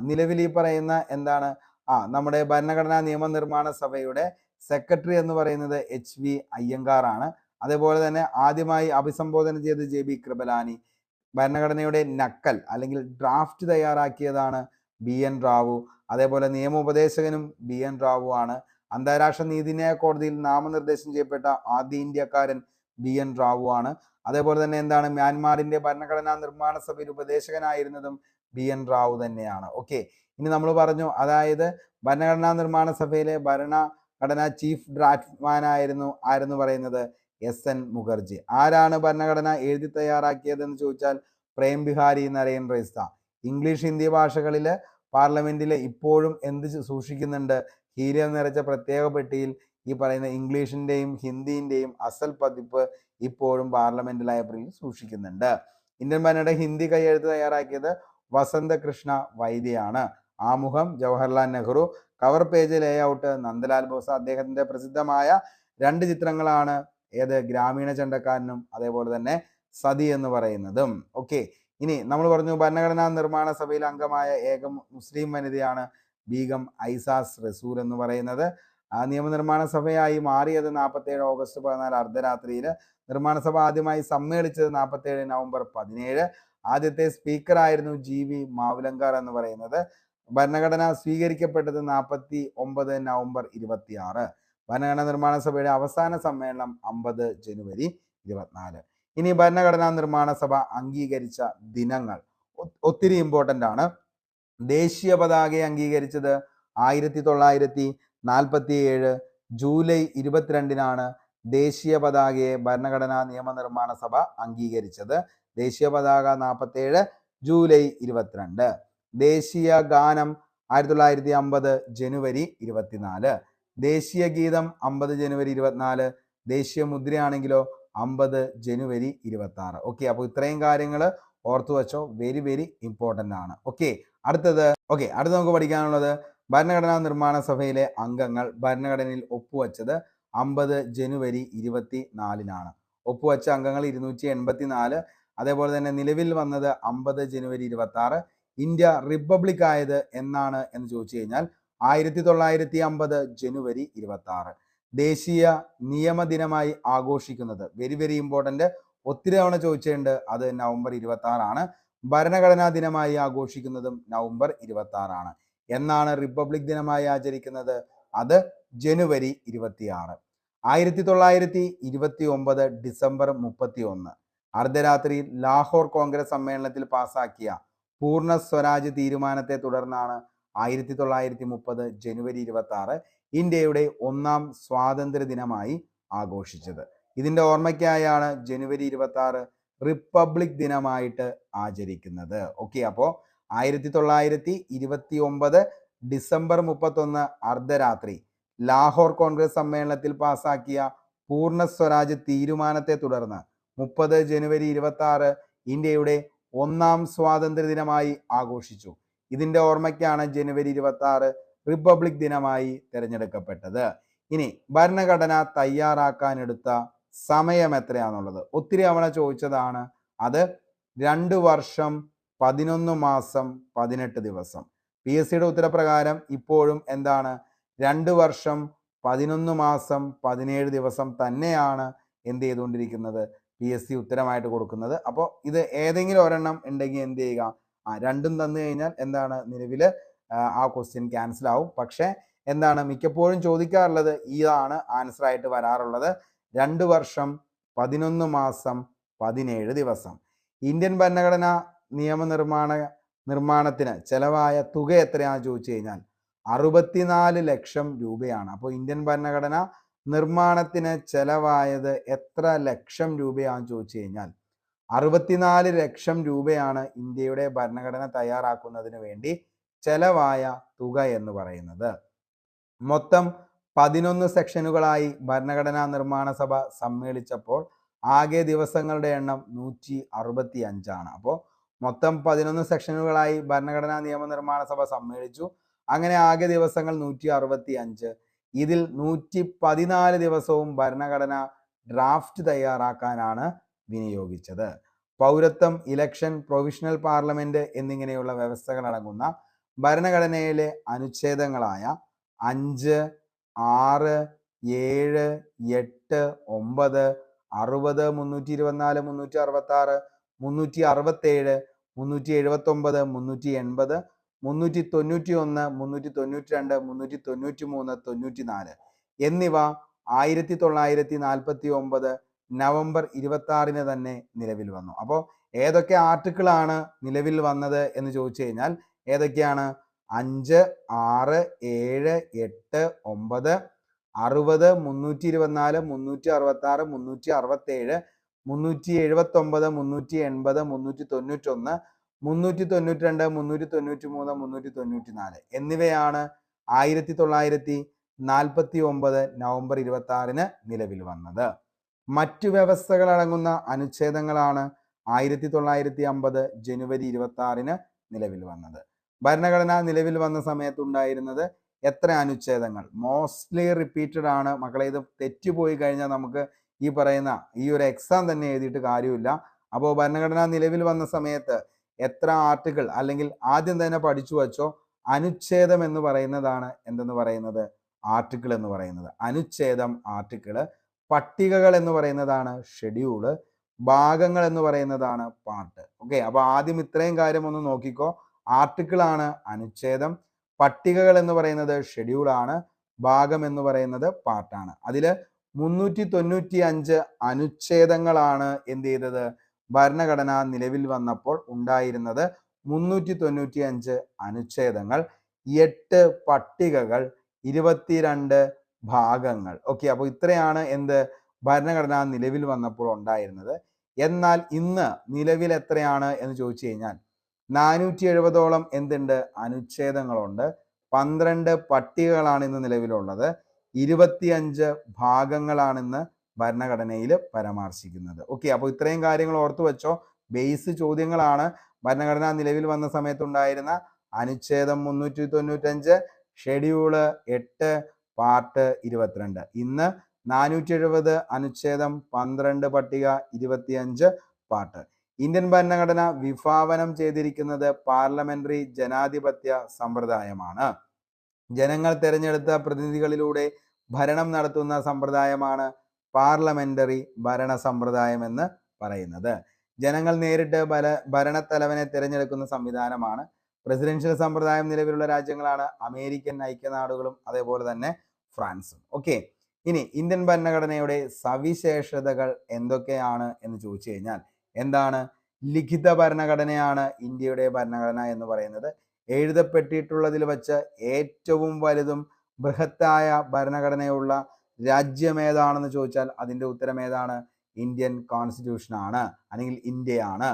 നിലവിൽ ഈ പറയുന്ന എന്താണ് നമ്മുടെ ഭരണഘടനാ നിയമനിർമ്മാണ സഭയുടെ സെക്രട്ടറി എന്ന് പറയുന്നത് HV അയ്യങ്കാർ ആണ്. അതേപോലെ തന്നെ ആദ്യമായി അഭിസംബോധന ചെയ്ത് JB കൃപലാനി. ഭരണഘടനയുടെ നക്കൽ അല്ലെങ്കിൽ ഡ്രാഫ്റ്റ് തയ്യാറാക്കിയതാണ് BN റാവു. അതേപോലെ നിയമോപദേശകനും BN റാവു ആണ്. അന്താരാഷ്ട്ര നീതിന്യായ കോടതിയിൽ നാമനിർദ്ദേശം ചെയ്യപ്പെട്ട ആദ്യ ഇന്ത്യക്കാരൻ BN റാവു ആണ്. അതേപോലെ തന്നെ എന്താണ് മ്യാൻമാറിന്റെ ഭരണഘടനാ നിർമ്മാണ സഭയിൽ ഉപദേശകനായിരുന്നതും BN റാവു തന്നെയാണ്. ഓക്കെ, ഇനി നമ്മൾ പറഞ്ഞു അതായത് ഭരണഘടനാ നിർമ്മാണ സഭയിലെ ഭരണഘടനാ ചീഫ് ഡ്രാഫ്റ്റ്മാൻ ആരെന്ന് പറയുന്നത് SN മുഖർജി. ആരാണ് ഭരണഘടന എഴുതി തയ്യാറാക്കിയതെന്ന് ചോദിച്ചാൽ പ്രേം ബിഹാരി നരേൻ റെയ്സ. ഇംഗ്ലീഷ് ഹിന്ദി ഭാഷകളിൽ പാർലമെന്റിൽ ഇപ്പോഴും എന്ത് സൂക്ഷിക്കുന്നുണ്ട്? ഹീലിയം നിറച്ച പ്രത്യേക പെട്ടിയിൽ ഈ പറയുന്ന ഇംഗ്ലീഷിന്റെയും ഹിന്ദിന്റെയും അസൽ പതിപ്പ് ഇപ്പോഴും പാർലമെന്റ് ലൈബ്രറിയിൽ സൂക്ഷിക്കുന്നുണ്ട്. ഇന്ത്യൻ ഭരണഘടന ഹിന്ദി കൈയെഴുത്ത് തയ്യാറാക്കിയത് വസന്ത കൃഷ്ണ വൈദ്യയാണ്. ആമുഖം Jawaharlal Nehru. Cover page layout Nandalal Bose. അദ്ദേഹത്തിന്റെ പ്രസിദ്ധമായ 2 ചിത്രങ്ങളാണ് ഏത്? ഗ്രാമീണ ചണ്ടക്കാരനും അതേപോലെ തന്നെ സതി എന്ന് പറയുന്നതും. ഓക്കെ, ഇനി നമ്മൾ പറഞ്ഞു ഭരണഘടനാ നിർമ്മാണ സഭയിൽ അംഗമായ ഏക മുസ്ലിം വനിതയാണ് ബീഗം ഐസാസ് റസൂൽ എന്ന് പറയുന്നത്. നിയമനിർമ്മാണ സഭയായി മാറിയത് 47 ഓഗസ്റ്റ് 14 അർദ്ധരാത്രിയിൽ. നിർമ്മാണ സഭ ആദ്യമായി സമ്മേളിച്ചത് 47 നവംബർ 17. ആദ്യത്തെ സ്പീക്കറായിരുന്നു GV മാവുലങ്കാർ എന്ന് പറയുന്നത്. ഭരണഘടന സ്വീകരിക്കപ്പെട്ടത് 49 നവംബർ 26. ഭരണഘടനാ നിർമ്മാണ സഭയുടെ അവസാന സമ്മേളനം 50 ജനുവരി 24. ഇനി ഭരണഘടനാ നിർമ്മാണ സഭ അംഗീകരിച്ച ദിനങ്ങൾ ഒത്തിരി ഇമ്പോർട്ടൻ്റ് ആണ്. ദേശീയ പതാകയെ അംഗീകരിച്ചത് 1947 ജൂലൈ 22 ദേശീയ പതാകയെ ഭരണഘടനാ നിയമനിർമ്മാണ സഭ അംഗീകരിച്ചത്. ദേശീയ പതാക 47 ജൂലൈ 22. ദേശീയ ഗാനം 1950 ജനുവരി 24. ദേശീയ ഗീതം 50 ജനുവരി 24. ദേശീയ മുദ്രയാണെങ്കിലോ 50 ജനുവരി 26. ഓക്കെ, അപ്പോൾ ഇത്രയും കാര്യങ്ങൾ ഓർത്തു വെച്ചോ. വെരി വെരി ഇമ്പോർട്ടൻ്റ് ആണ്. ഓക്കെ, അടുത്തത് നമുക്ക് പഠിക്കാനുള്ളത് ഭരണഘടനാ നിർമ്മാണ സഭയിലെ അംഗങ്ങൾ ഭരണഘടനയിൽ ഒപ്പുവെച്ചത് 50 ജനുവരി 24. ഒപ്പുവെച്ച അംഗങ്ങൾ 284. അതേപോലെ തന്നെ നിലവിൽ വന്നത് 50 ജനുവരി 26. ഇന്ത്യ റിപ്പബ്ലിക് ആയത് എന്നാണ് എന്ന് ചോദിച്ചു കഴിഞ്ഞാൽ 1950 ജനുവരി 26. ദേശീയ നിയമദിനമായി ആഘോഷിക്കുന്നത് വെരി വെരി ഇമ്പോർട്ടൻ്റ്, ഒത്തിരി തവണ ചോദിച്ചിട്ടുണ്ട്, അത് നവംബർ 26 ആണ്. ഭരണഘടനാ ദിനമായി ആഘോഷിക്കുന്നതും നവംബർ 26 ആണ്. എന്നാണ് റിപ്പബ്ലിക് ദിനമായി ആചരിക്കുന്നത്? അത് ജനുവരി 26. 1929 ഡിസംബർ 31 അർദ്ധരാത്രിയിൽ ലാഹോർ കോൺഗ്രസ് സമ്മേളനത്തിൽ പാസാക്കിയ പൂർണ്ണ സ്വരാജ് തീരുമാനത്തെ തുടർന്നാണ് 1930 ജനുവരി 26 ഇന്ത്യയുടെ 1ാം സ്വാതന്ത്ര്യ ദിനമായി ആഘോഷിച്ചത്. ഇതിന്റെ ഓർമ്മയ്ക്കായാണ് ജനുവരി 26 റിപ്പബ്ലിക് ദിനമായിട്ട് ആചരിക്കുന്നത്. ഓക്കെ, അപ്പോൾ 1929 ഡിസംബർ 31 അർദ്ധരാത്രി ലാഹോർ കോൺഗ്രസ് സമ്മേളനത്തിൽ പാസാക്കിയ പൂർണ്ണ സ്വരാജ് തീരുമാനത്തെ തുടർന്ന് 30 ജനുവരി 26 ഇന്ത്യയുടെ 1ാം സ്വാതന്ത്ര്യ ദിനമായി ആഘോഷിച്ചു. ഇതിന്റെ ഓർമ്മയ്ക്കാണ് ജനുവരി 26 റിപ്പബ്ലിക് ദിനമായി തിരഞ്ഞെടുക്കപ്പെട്ടത്. ഇനി ഭരണഘടന തയ്യാറാക്കാനെടുത്ത സമയം എത്രയാണെന്നുള്ളത് ഒത്തിരി തവണ ചോദിച്ചതാണ്. അത് 2 വർഷം 11 മാസം 18 ദിവസം. PSCയുടെ ഉത്തരപ്രകാരം ഇപ്പോഴും എന്താണ് 2 വർഷം 11 മാസം 17 ദിവസം തന്നെയാണ് എന്ത് ചെയ്തുകൊണ്ടിരിക്കുന്നത്, PSC ഉത്തരമായിട്ട് കൊടുക്കുന്നത്. അപ്പോൾ ഇത് ഏതെങ്കിലും ഒരെണ്ണം ഉണ്ടെങ്കിൽ എന്ത് ചെയ്യുക, രണ്ടും തന്നു കഴിഞ്ഞാൽ എന്താണ് നിലവിൽ ആ ക്വസ്റ്റ്യൻ ക്യാൻസൽ ആവും. പക്ഷേ എന്താണ് മിക്കപ്പോഴും ചോദിക്കാറുള്ളത് ഇതാണ് ആൻസർ ആയിട്ട് വരാറുള്ളത്. 2 വർഷം 11 മാസം 17 ദിവസം. ഇന്ത്യൻ ഭരണഘടനാ നിർമ്മാണത്തിന് ചെലവായ തുക എത്രയാണെന്ന് ചോദിച്ചു കഴിഞ്ഞാൽ 64 ലക്ഷം രൂപയാണ്. അപ്പോൾ ഇന്ത്യൻ ഭരണഘടന നിർമ്മാണത്തിന് ചെലവായത് എത്ര ലക്ഷം രൂപയാണെന്ന് ചോദിച്ചു കഴിഞ്ഞാൽ 64 ലക്ഷം രൂപയാണ് ഇന്ത്യയുടെ ഭരണഘടന തയ്യാറാക്കുന്നതിന് വേണ്ടി ചെലവായ തുക എന്ന് പറയുന്നത്. മൊത്തം 11 സെക്ഷനുകളായി ഭരണഘടനാ നിർമ്മാണ സഭ സമ്മേളിച്ചപ്പോൾ ആകെ ദിവസങ്ങളുടെ എണ്ണം 165 ആണ്. അപ്പോൾ മൊത്തം 11 സെക്ഷനുകളായി ഭരണഘടനാ നിയമനിർമ്മാണ സഭ സമ്മേളിച്ചു. അങ്ങനെ ആകെ ദിവസങ്ങൾ 165. ഇതിൽ 114 ദിവസവും ഭരണഘടന ഡ്രാഫ്റ്റ് തയ്യാറാക്കാനാണ് വിനിയോഗിച്ചത്. പൗരത്വം, ഇലക്ഷൻ, പ്രൊവിഷണൽ പാർലമെന്റ് എന്നിങ്ങനെയുള്ള വ്യവസ്ഥകൾ അടങ്ങുന്ന ഭരണഘടനയിലെ അനുച്ഛേദങ്ങളായ 5, 6, 7, 8, 9, 60, 324, 366, 367, 379, 380, 391, 392, 393, 94 എന്നിവ 1949 നവംബർ 26 തന്നെ നിലവിൽ വന്നു. അപ്പോൾ ഏതൊക്കെ ആർട്ടിക്കിളാണ് നിലവിൽ വന്നത് എന്ന് ചോദിച്ചു കഴിഞ്ഞാൽ ഏതൊക്കെയാണ്? 5, 6, 7, 8, 9, 60, 324, 366, 367, 379, 380, 391, 392, 393, 394 എന്നിവയാണ് 1949 നവംബർ 26 നിലവിൽ വന്നത്. മറ്റു വ്യവസ്ഥകൾ അടങ്ങുന്ന അനുച്ഛേദങ്ങളാണ് 1950 ജനുവരി 26 നിലവിൽ വന്നത്. ഭരണഘടന നിലവിൽ വന്ന സമയത്തുണ്ടായിരുന്നത് എത്ര അനുച്ഛേദങ്ങൾ? മോസ്റ്റ്ലി റിപ്പീറ്റഡ് ആണ് മക്കളെ. ഇത് തെറ്റുപോയി കഴിഞ്ഞാൽ നമുക്ക് ഈ പറയുന്ന ഈ ഒരു എക്സാം തന്നെ എഴുതിയിട്ട് കാര്യമില്ല. അപ്പോൾ ഭരണഘടന നിലവിൽ വന്ന സമയത്ത് എത്ര ആർട്ടിക്കിൾ, അല്ലെങ്കിൽ ആദ്യം തന്നെ പഠിച്ചു വച്ചോ, അനുച്ഛേദം എന്ന് പറയുന്നതാണ് എന്തെന്ന് പറയുന്നത്, ആർട്ടിക്കിൾ എന്ന് പറയുന്നത്. അനുച്ഛേദം ആർട്ടിക്കിള്, പട്ടികകൾ എന്ന് പറയുന്നതാണ് ഷെഡ്യൂള്, ഭാഗങ്ങൾ എന്ന് പറയുന്നതാണ് പാർട്ട്. ഓക്കെ, അപ്പോൾ ആദ്യം ഇത്രയും കാര്യം ഒന്ന് നോക്കിക്കോ. ആർട്ടിക്കിൾ ആണ് അനുച്ഛേദം, പട്ടികകൾ എന്ന് പറയുന്നത് ഷെഡ്യൂളാണ്, ഭാഗം എന്ന് പറയുന്നത് പാർട്ടാണ്. അതിൽ 395 അനുച്ഛേദങ്ങളാണ് എന്ത് ചെയ്തത്, ഭരണഘടന നിലവിൽ വന്നപ്പോൾ ഉണ്ടായിരുന്നത്. 395 അനുച്ഛേദങ്ങൾ, 8 പട്ടികകൾ, 22 ഭാഗങ്ങൾ. ഓക്കെ, അപ്പോൾ ഇത്രയാണ് എന്ത് ഭരണഘടന നിലവിൽ വന്നപ്പോൾ ഉണ്ടായിരുന്നത്. എന്നാൽ ഇന്ന് നിലവിൽ എത്രയാണ് എന്ന് ചോദിച്ചു കഴിഞ്ഞാൽ 470ഓളം എന്തുണ്ട്, അനുച്ഛേദങ്ങളുണ്ട്. 12 പട്ടികകളാണ് ഇന്ന് നിലവിലുള്ളത്. 25 ഭാഗങ്ങളാണ് ഇന്ന് ഭരണഘടനയിൽ പരാമർശിക്കുന്നത്. ഓക്കെ, അപ്പോൾ ഇത്രയും കാര്യങ്ങൾ ഓർത്തു വെച്ചോ. ബേസ് ചോദ്യങ്ങളാണ്. ഭരണഘടന നിലവിൽ വന്ന സമയത്തുണ്ടായിരുന്ന അനുച്ഛേദം 395, ഷെഡ്യൂള് 8, പാർട്ട് 22. ഇന്ന് 470 അനുച്ഛേദം, 12 പട്ടിക, 25 പാർട്ട്. ഇന്ത്യൻ ഭരണഘടന വിഭാവനം ചെയ്തിരിക്കുന്നത് പാർലമെന്ററി ജനാധിപത്യ സമ്പ്രദായമാണ്. ജനങ്ങൾ തെരഞ്ഞെടുത്ത പ്രതിനിധികളിലൂടെ ഭരണം നടത്തുന്ന സമ്പ്രദായമാണ് പാർലമെന്ററി ഭരണ സമ്പ്രദായം എന്ന് പറയുന്നത്. ജനങ്ങൾ നേരിട്ട് ഭരണത്തലവനെ തിരഞ്ഞെടുക്കുന്ന സംവിധാനമാണ്. പ്രസിഡൻഷ്യൽ സമ്പ്രദായം നിലവിലുള്ള രാജ്യങ്ങളാണ് അമേരിക്കൻ ഐക്യനാടുകളും അതേപോലെ തന്നെ ഫ്രാൻസും. ഓക്കെ, ഇനി ഇന്ത്യൻ ഭരണഘടനയുടെ സവിശേഷതകൾ എന്തൊക്കെയാണ് എന്ന് ചോദിച്ചു കഴിഞ്ഞാൽ എന്താണ്? ലിഖിത ഭരണഘടനയാണ് ഇന്ത്യയുടെ ഭരണഘടന എന്ന് പറയുന്നത്. എഴുതപ്പെട്ടിട്ടുള്ളതിൽ വച്ച് ഏറ്റവും വലുതും ബൃഹത്തായ ഭരണഘടനയുള്ള രാജ്യം ഏതാണെന്ന് ചോദിച്ചാൽ അതിൻ്റെ ഉത്തരം ഏതാണ്? ഇന്ത്യൻ കോൺസ്റ്റിറ്റ്യൂഷൻ ആണ്, അല്ലെങ്കിൽ ഇന്ത്യയാണ്.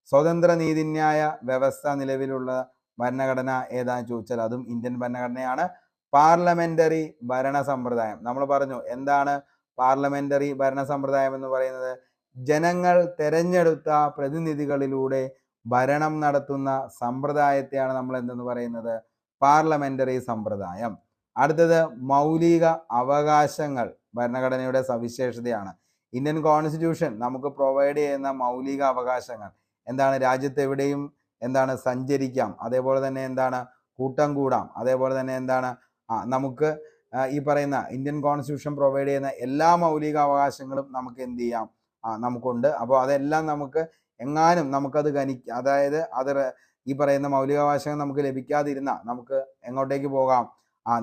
സ്വതന്ത്ര നീതിന്യായ വ്യവസ്ഥ നിലവിലുള്ള ഭരണഘടന ഏതാന്ന് ചോദിച്ചാൽ അതും ഇന്ത്യൻ ഭരണഘടനയാണ്. പാർലമെന്ററി ഭരണ സമ്പ്രദായം നമ്മൾ പറഞ്ഞു. എന്താണ് പാർലമെന്ററി ഭരണ സമ്പ്രദായം എന്ന് പറയുന്നത്? ജനങ്ങൾ തെരഞ്ഞെടുത്ത പ്രതിനിധികളിലൂടെ ഭരണം നടത്തുന്ന സമ്പ്രദായത്തെയാണ് നമ്മൾ എന്തെന്ന് പറയുന്നത്? പാർലമെന്ററി സമ്പ്രദായം. അടുത്തത് മൗലിക അവകാശങ്ങൾ ഭരണഘടനയുടെ സവിശേഷതയാണ്. ഇന്ത്യൻ കോൺസ്റ്റിറ്റ്യൂഷൻ നമുക്ക് പ്രൊവൈഡ് ചെയ്യുന്ന മൗലിക അവകാശങ്ങൾ എന്താണ്? രാജ്യത്ത് എവിടെയും എന്താണ്? സഞ്ചരിക്കാം, അതേപോലെ തന്നെ എന്താണ്? കൂട്ടം കൂടാം, അതേപോലെ തന്നെ എന്താണ്? നമുക്ക് ഈ പറയുന്ന ഇന്ത്യൻ കോൺസ്റ്റിറ്റ്യൂഷൻ പ്രൊവൈഡ് ചെയ്യുന്ന എല്ലാ മൗലിക അവകാശങ്ങളും നമുക്ക് എന്ത് ചെയ്യാം? നമുക്കുണ്ട്. അപ്പോൾ അതെല്ലാം നമുക്ക് എങ്ങാനും നമുക്കത് അതായത് അത് ഈ പറയുന്ന മൗലികാവകാശങ്ങൾ നമുക്ക് ലഭിക്കാതിരുന്ന നമുക്ക് എങ്ങോട്ടേക്ക് പോകാം?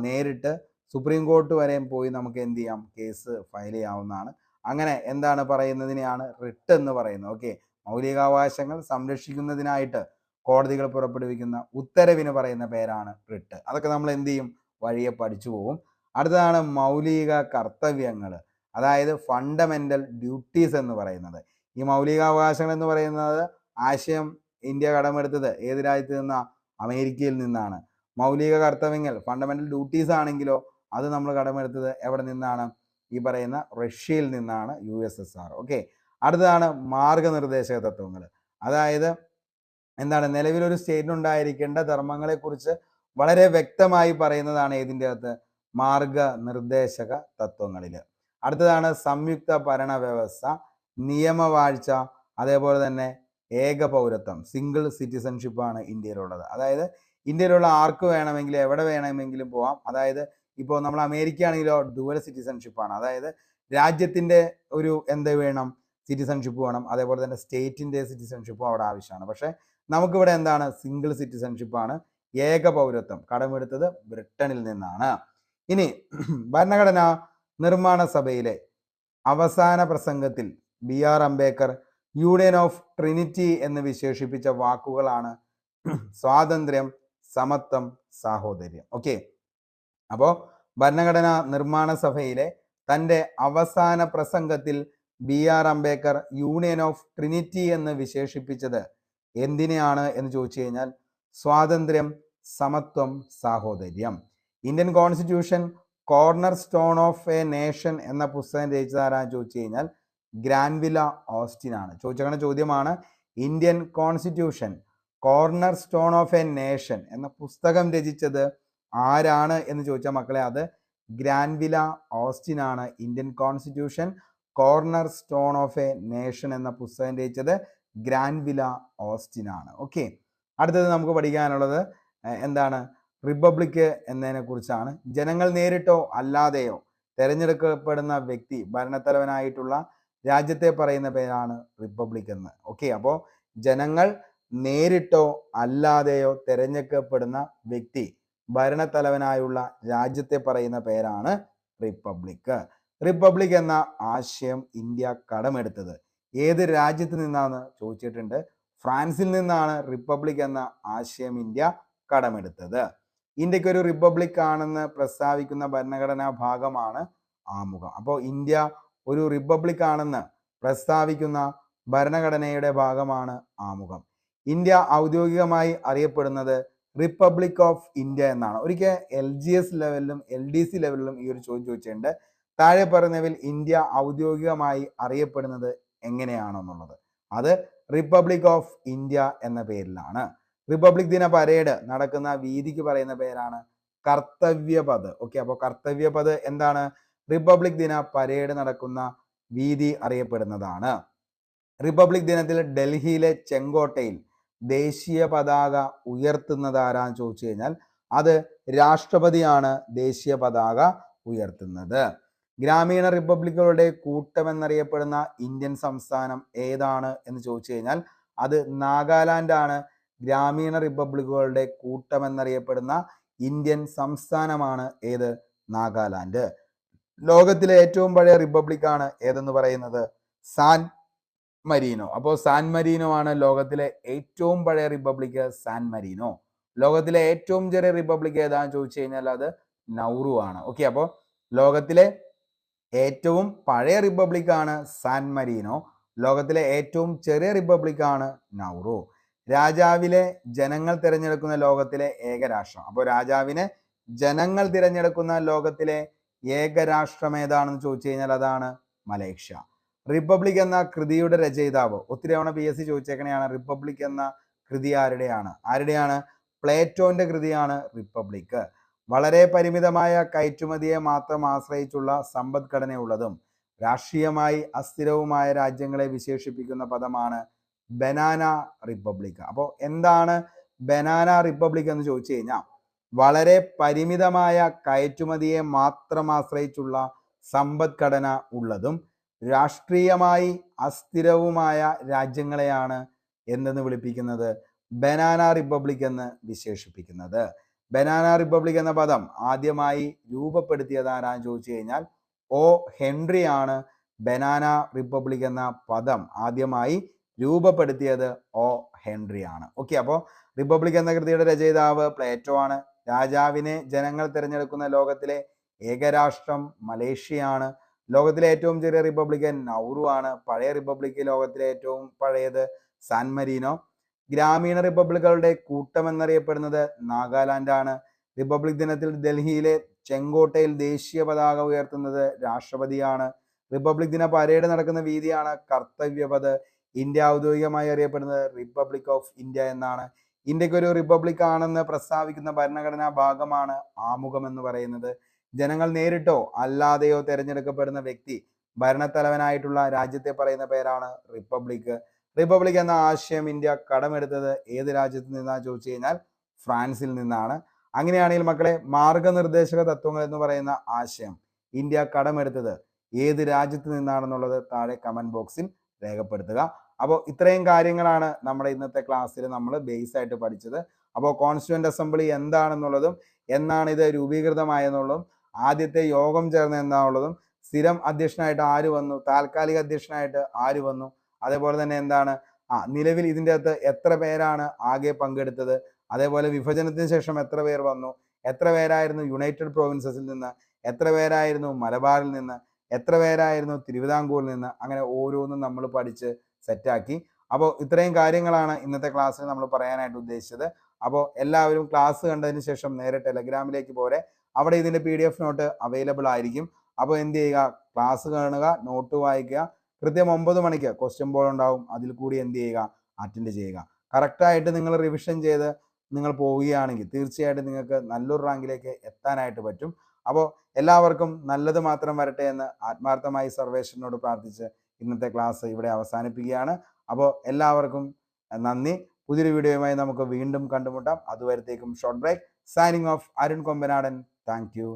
നേരിട്ട് സുപ്രീം കോർട്ട് വരെയും പോയി നമുക്ക് എന്ത് ചെയ്യാം? കേസ് ഫയൽ ചെയ്യാവുന്നതാണ്. അങ്ങനെ എന്താണ് പറയുന്നതിനെയാണ് റിട്ട് എന്ന് പറയുന്നത്. ഓക്കെ, മൗലികാവകാശങ്ങൾ സംരക്ഷിക്കുന്നതിനായിട്ട് കോടതികൾ പുറപ്പെടുവിക്കുന്ന ഉത്തരവിന് പറയുന്ന പേരാണ് റിട്ട്. അതൊക്കെ നമ്മൾ എന്ത് ചെയ്യും? വഴിയെ പഠിച്ചു പോകും. അടുത്തതാണ് മൗലിക കർത്തവ്യങ്ങൾ, അതായത് ഫണ്ടമെന്റൽ ഡ്യൂട്ടീസ് എന്ന് പറയുന്നത്. ഈ മൗലികാവകാശങ്ങൾ എന്ന് പറയുന്നത് ആശയം ഇന്ത്യ കടമെടുത്തത് ഏത് രാജ്യത്ത് നിന്നാണ്? അമേരിക്കയിൽ നിന്നാണ്. മൗലിക കർത്തവ്യങ്ങൾ ഫണ്ടമെന്റൽ ഡ്യൂട്ടീസ് ആണെങ്കിലോ അത് നമ്മൾ കടമെടുത്തത് എവിടെ നിന്നാണ്? ഈ പറയുന്ന റഷ്യയിൽ നിന്നാണ്, USSR. ഓക്കെ, അടുത്തതാണ് മാർഗനിർദ്ദേശക തത്വങ്ങൾ. അതായത് എന്താണ്? നിലവിലൊരു സ്റ്റേറ്റിനുണ്ടായിരിക്കേണ്ട ധർമ്മങ്ങളെക്കുറിച്ച് വളരെ വ്യക്തമായി പറയുന്നതാണ് ഏതിൻ്റെ അകത്ത്? മാർഗനിർദ്ദേശക തത്വങ്ങളിൽ. അടുത്തതാണ് സംയുക്ത ഭരണ വ്യവസ്ഥ, നിയമവാഴ്ച, അതേപോലെ തന്നെ ഏക പൗരത്വം, സിംഗിൾ സിറ്റിസൺഷിപ്പാണ് ഇന്ത്യയിലുള്ളത്. അതായത് ഇന്ത്യയിലുള്ള ആർക്ക് വേണമെങ്കിലും എവിടെ വേണമെങ്കിലും പോവാം. അതായത് ഇപ്പോൾ നമ്മൾ അമേരിക്ക ആണെങ്കിലോ ഡുവൽ സിറ്റിസൺഷിപ്പാണ്. അതായത് രാജ്യത്തിൻ്റെ ഒരു എന്ത് വേണം? സിറ്റിസൺഷിപ്പ് വേണം, അതേപോലെ തന്നെ സ്റ്റേറ്റിൻ്റെ സിറ്റിസൺഷിപ്പും അവിടെ ആവശ്യമാണ്. പക്ഷേ നമുക്കിവിടെ എന്താണ്? സിംഗിൾ സിറ്റിസൺഷിപ്പാണ്. ഏക പൗരത്വം കടമെടുത്തത് ബ്രിട്ടനിൽ നിന്നാണ്. ഇനി ഭരണഘടനാ നിർമ്മാണ സഭയിലെ അവസാന പ്രസംഗത്തിൽ BR Ambedkar union of Trinity എന്ന് വിശേഷിപ്പിച്ച വാക്കുകളാണ് സ്വാതന്ത്ര്യം, സമത്വം, സാഹോദര്യം. ഓക്കെ, അപ്പോൾ ഭരണഘടനാ നിർമ്മാണ സഭയിലെ തൻ്റെ അവസാന പ്രസംഗത്തിൽ BR Ambedkar union of Trinity എന്ന് വിശേഷിപ്പിച്ചത് എന്തിനെയാണ് എന്ന് ചോദിച്ചു കഴിഞ്ഞാൽ സ്വാതന്ത്ര്യം, സമത്വം, സാഹോദര്യം. Indian constitution corner stone of A nation എന്ന പുസ്തകം രചിച്ചതാരാന്ന് ചോദിച്ചു കഴിഞ്ഞാൽ ഗ്രാൻവില ഓസ്റ്റിൻ ആണ്. ചോദിച്ച ചോദ്യമാണ്. Indian constitution corner stone of A nation എന്ന പുസ്തകം രചിച്ചത് ആരാണ് എന്ന് ചോദിച്ചാൽ മക്കളെ അത് ഗ്രാൻവില ഓസ്റ്റിൻ ആണ്. Indian constitution corner stone of A nation എന്ന പുസ്തകം രചിച്ചത് ഗ്രാൻവില ഓസ്റ്റിൻ ആണ്. ഓക്കെ, അടുത്തത് നമുക്ക് പഠിക്കാനുള്ളത് എന്താണ്? റിപ്പബ്ലിക് എന്നതിനെ കുറിച്ചാണ്. ജനങ്ങൾ നേരിട്ടോ അല്ലാതെയോ തിരഞ്ഞെടുക്കപ്പെടുന്ന വ്യക്തി ഭരണത്തലവനായിട്ടുള്ള രാജ്യത്തെ പറയുന്ന പേരാണ് റിപ്പബ്ലിക് എന്ന്. ഓക്കെ, അപ്പോൾ ജനങ്ങൾ നേരിട്ടോ അല്ലാതെയോ തിരഞ്ഞെടുക്കപ്പെടുന്ന വ്യക്തി ഭരണത്തലവനായുള്ള രാജ്യത്തെ പറയുന്ന പേരാണ് റിപ്പബ്ലിക്. റിപ്പബ്ലിക് എന്ന ആശയം ഇന്ത്യ കടമെടുത്തത് ഏത് രാജ്യത്ത് നിന്നാണ് ചോദിച്ചിട്ടുണ്ട്? ഫ്രാൻസിൽ നിന്നാണ് റിപ്പബ്ലിക് എന്ന ആശയം ഇന്ത്യ കടമെടുത്തത്. ഇന്ത്യക്ക് ഒരു റിപ്പബ്ലിക് ആണെന്ന് പ്രസ്താവിക്കുന്ന ഭരണഘടനാ ഭാഗമാണ് ആമുഖം. അപ്പോൾ ഇന്ത്യ ഒരു റിപ്പബ്ലിക് ആണെന്ന് പ്രസ്താവിക്കുന്ന ഭരണഘടനയുടെ ഭാഗമാണ് ആമുഖം. ഇന്ത്യ ഔദ്യോഗികമായി അറിയപ്പെടുന്നത് റിപ്പബ്ലിക് ഓഫ് ഇന്ത്യ എന്നാണ്. ഒരിക്കൽ LGS ലെവലിലും LDC ലെവലിലും ഈ ഒരു ചോദ്യം ചോദിച്ചിട്ടുണ്ട്. താഴെ പറഞ്ഞവയിൽ ഇന്ത്യ ഔദ്യോഗികമായി അറിയപ്പെടുന്നത് എങ്ങനെയാണെന്നുള്ളത്. അത് റിപ്പബ്ലിക് ഓഫ് ഇന്ത്യ എന്ന പേരിലാണ്. റിപ്പബ്ലിക് ദിന പരേഡ് നടക്കുന്ന വീതിക്ക് പറയുന്ന പേരാണ് കർത്തവ്യപഥ്. ഓക്കെ, അപ്പോൾ കർത്തവ്യപഥ് എന്താണ്? റിപ്പബ്ലിക് ദിന പരേഡ് നടക്കുന്ന വീതി അറിയപ്പെടുന്നതാണ്. റിപ്പബ്ലിക് ദിനത്തിൽ ഡൽഹിയിലെ ചെങ്കോട്ടയിൽ ദേശീയ പതാക ഉയർത്തുന്നത് ആരാന്ന് ചോദിച്ചു കഴിഞ്ഞാൽ അത് രാഷ്ട്രപതിയാണ് ദേശീയ പതാക ഉയർത്തുന്നത്. ഗ്രാമീണ റിപ്പബ്ലിക്കുകളുടെ കൂട്ടം എന്നറിയപ്പെടുന്ന ഇന്ത്യൻ സംസ്ഥാനം ഏതാണ് എന്ന് ചോദിച്ചു കഴിഞ്ഞാൽ അത് നാഗാലാൻഡ് ആണ്. ഗ്രാമീണ റിപ്പബ്ലിക്കുകളുടെ കൂട്ടം എന്നറിയപ്പെടുന്ന ഇന്ത്യൻ സംസ്ഥാനമാണ് ഏത്? നാഗാലാൻഡ്. ലോകത്തിലെ ഏറ്റവും പഴയ റിപ്പബ്ലിക്കാണ് ഏതെന്ന് പറയുന്നത്? San Marino. അപ്പോൾ സാൻ മരീനോ ആണ് ലോകത്തിലെ ഏറ്റവും പഴയ റിപ്പബ്ലിക്, സാൻ മരീനോ. ലോകത്തിലെ ഏറ്റവും ചെറിയ റിപ്പബ്ലിക് ഏതാണെന്ന് ചോദിച്ചു കഴിഞ്ഞാൽ അത് നൗറു ആണ്. ഓക്കെ, അപ്പോൾ ലോകത്തിലെ ഏറ്റവും പഴയ റിപ്പബ്ലിക് ആണ് സാൻ മരീനോ. ലോകത്തിലെ ഏറ്റവും ചെറിയ റിപ്പബ്ലിക് ആണ് നൗറു. രാജാവിലെ ജനങ്ങൾ തിരഞ്ഞെടുക്കുന്ന ലോകത്തിലെ ഏക രാഷ്ട്രം. അപ്പോൾ രാജാവിനെ ജനങ്ങൾ തിരഞ്ഞെടുക്കുന്ന ലോകത്തിലെ ഏക രാഷ്ട്രം ഏതാണെന്ന് ചോദിച്ചു കഴിഞ്ഞാൽ അതാണ് മലേഷ്യ. റിപ്പബ്ലിക് എന്ന കൃതിയുടെ രചയിതാവ് ഒത്തിരി തവണ PSC ചോദിച്ചേക്കണെയാണ്. റിപ്പബ്ലിക് എന്ന കൃതി ആരുടെയാണ്? പ്ലേറ്റോന്റെ കൃതിയാണ് റിപ്പബ്ലിക്. വളരെ പരിമിതമായ കയറ്റുമതിയെ മാത്രം ആശ്രയിച്ചുള്ള സമ്പദ്ഘടനയുള്ളതും രാഷ്ട്രീയമായി അസ്ഥിരവുമായ രാജ്യങ്ങളെ വിശേഷിപ്പിക്കുന്ന പദമാണ് ബനാന റിപ്പബ്ലിക്. അപ്പോൾ എന്താണ് ബനാന റിപ്പബ്ലിക് എന്ന് ചോദിച്ചു കഴിഞ്ഞാൽ വളരെ പരിമിതമായ കയറ്റുമതിയെ മാത്രം ആശ്രയിച്ചുള്ള സമ്പദ്ഘടന ഉള്ളതും രാഷ്ട്രീയമായി അസ്ഥിരവുമായ രാജ്യങ്ങളെയാണ് എന്തെന്ന് വിളിപ്പിക്കുന്നത്? ബനാന റിപ്പബ്ലിക് എന്ന് വിശേഷിപ്പിക്കുന്നത്. ബനാന റിപ്പബ്ലിക് എന്ന പദം ആദ്യമായി രൂപപ്പെടുത്തിയത് ആരാന്ന് ചോദിച്ചു കഴിഞ്ഞാൽ O. ഹെൻറി ആണ്. ബനാന റിപ്പബ്ലിക് എന്ന പദം ആദ്യമായി രൂപപ്പെടുത്തിയത് O. ഹെൻറി ആണ്. ഓക്കെ, അപ്പോൾ റിപ്പബ്ലിക് എന്ന കൃതിയുടെ രചയിതാവ് പ്ലേറ്റോ ആണ്. രാജാവിനെ ജനങ്ങൾ തിരഞ്ഞെടുക്കുന്ന ലോകത്തിലെ ഏകരാഷ്ട്രം മലേഷ്യയാണ്. ലോകത്തിലെ ഏറ്റവും ചെറിയ റിപ്പബ്ലിക് നൗറു ആണ്. പഴയ റിപ്പബ്ലിക് ലോകത്തിലെ ഏറ്റവും പഴയത് സാൻ മരീനോ. ഗ്രാമീണ റിപ്പബ്ലിക്കുകളുടെ കൂട്ടം എന്നറിയപ്പെടുന്നത് നാഗാലാൻഡ് ആണ്. റിപ്പബ്ലിക് ദിനത്തിൽ ഡൽഹിയിലെ ചെങ്കോട്ടയിൽ ദേശീയ പതാക ഉയർത്തുന്നത് രാഷ്ട്രപതിയാണ്. റിപ്പബ്ലിക് ദിന പരേഡ് നടക്കുന്ന വീതിയാണ് കർത്തവ്യപഥ്. ഇന്ത്യ ഔദ്യോഗികമായി അറിയപ്പെടുന്നത് റിപ്പബ്ലിക് ഓഫ് ഇന്ത്യ എന്നാണ്. ഇന്ത്യക്ക് ഒരു റിപ്പബ്ലിക് ആണെന്ന് പ്രസ്താവിക്കുന്ന ഭരണഘടനാ ഭാഗമാണ് ആമുഖം എന്ന് പറയുന്നത്. ജനങ്ങൾ നേരിട്ടോ അല്ലാതെയോ തിരഞ്ഞെടുക്കപ്പെടുന്ന വ്യക്തി ഭരണത്തലവനായിട്ടുള്ള രാജ്യത്തെ പറയുന്ന പേരാണ് റിപ്പബ്ലിക്. റിപ്പബ്ലിക് എന്ന ആശയം ഇന്ത്യ കടമെടുത്തത് ഏത് രാജ്യത്ത് നിന്നാണ് ചോദിച്ചു കഴിഞ്ഞാൽ ഫ്രാൻസിൽ നിന്നാണ്. അങ്ങനെയാണെങ്കിൽ മക്കളെ, മാർഗനിർദ്ദേശക തത്വങ്ങൾ എന്ന് പറയുന്ന ആശയം ഇന്ത്യ കടമെടുത്തത് ഏത് രാജ്യത്ത് നിന്നാണെന്നുള്ളത് താഴെ കമന്റ് ബോക്സിൽ രേഖപ്പെടുത്തുക. അപ്പോൾ ഇത്രയും കാര്യങ്ങളാണ് നമ്മുടെ ഇന്നത്തെ ക്ലാസ്സിൽ നമ്മൾ ബേസ് ആയിട്ട് പഠിച്ചത്. അപ്പോൾ കോൺസ്റ്റിറ്റ്യൂവന്റ് അസംബ്ലി എന്താണെന്നുള്ളതും എന്നാണ് ഇത് രൂപീകൃതമായെന്നുള്ളതും ആദ്യത്തെ യോഗം ചേർന്ന എന്താണുള്ളതും സ്ഥിരം അധ്യക്ഷനായിട്ട് ആര് വന്നു, താൽക്കാലിക അധ്യക്ഷനായിട്ട് ആര് വന്നു, അതേപോലെ തന്നെ എന്താണ് നിലവിൽ ഇതിൻ്റെ അകത്ത് എത്ര പേരാണ് ആകെ പങ്കെടുത്തത്, അതേപോലെ വിഭജനത്തിന് ശേഷം എത്ര പേർ വന്നു, എത്ര പേരായിരുന്നു യുണൈറ്റഡ് പ്രൊവിൻസസിൽ നിന്ന്, എത്ര പേരായിരുന്നു മലബാറിൽ നിന്ന്, എത്ര പേരായിരുന്നു തിരുവിതാംകൂറിൽ നിന്ന്, അങ്ങനെ ഓരോന്നും നമ്മൾ പഠിച്ച് സെറ്റാക്കി. അപ്പോൾ ഇത്രയും കാര്യങ്ങളാണ് ഇന്നത്തെ ക്ലാസ്സിൽ നമ്മൾ പറയാനായിട്ട് ഉദ്ദേശിച്ചത്. അപ്പോൾ എല്ലാവരും ക്ലാസ് കണ്ടതിന് ശേഷം നേരെ ടെലഗ്രാമിലേക്ക് പോരെ. അവിടെ ഇതിൻ്റെ PDF നോട്ട് അവൈലബിൾ ആയിരിക്കും. അപ്പോൾ എന്ത് ചെയ്യുക, ക്ലാസ് കാണുക, നോട്ട് വായിക്കുക. കൃത്യം 9 മണിക്ക് ക്വസ്റ്റ്യൻ ബോൾ ഉണ്ടാവും. അതിൽ കൂടി എന്ത് ചെയ്യുക, അറ്റൻഡ് ചെയ്യുക. കറക്റ്റായിട്ട് നിങ്ങൾ റിവിഷൻ ചെയ്ത് നിങ്ങൾ പോവുകയാണെങ്കിൽ തീർച്ചയായിട്ടും നിങ്ങൾക്ക് നല്ലൊരു റാങ്കിലേക്ക് എത്താനായിട്ട് പറ്റും. അപ്പോൾ എല്ലാവർക്കും നല്ലത് മാത്രം വരട്ടെ എന്ന് ആത്മാർത്ഥമായി സർവേശ്വരനോട് പ്രാർത്ഥിച്ച് ഇന്നത്തെ ക്ലാസ് ഇവിടെ അവസാനിപ്പിക്കുകയാണ്. അപ്പോൾ എല്ലാവർക്കും നന്ദി. പുതിയൊരു വീഡിയോയുമായി നമുക്ക് വീണ്ടും കണ്ടുമുട്ടാം. അതുവരത്തേക്കും short break. Signing off, Arun Kombanadan. Thank U.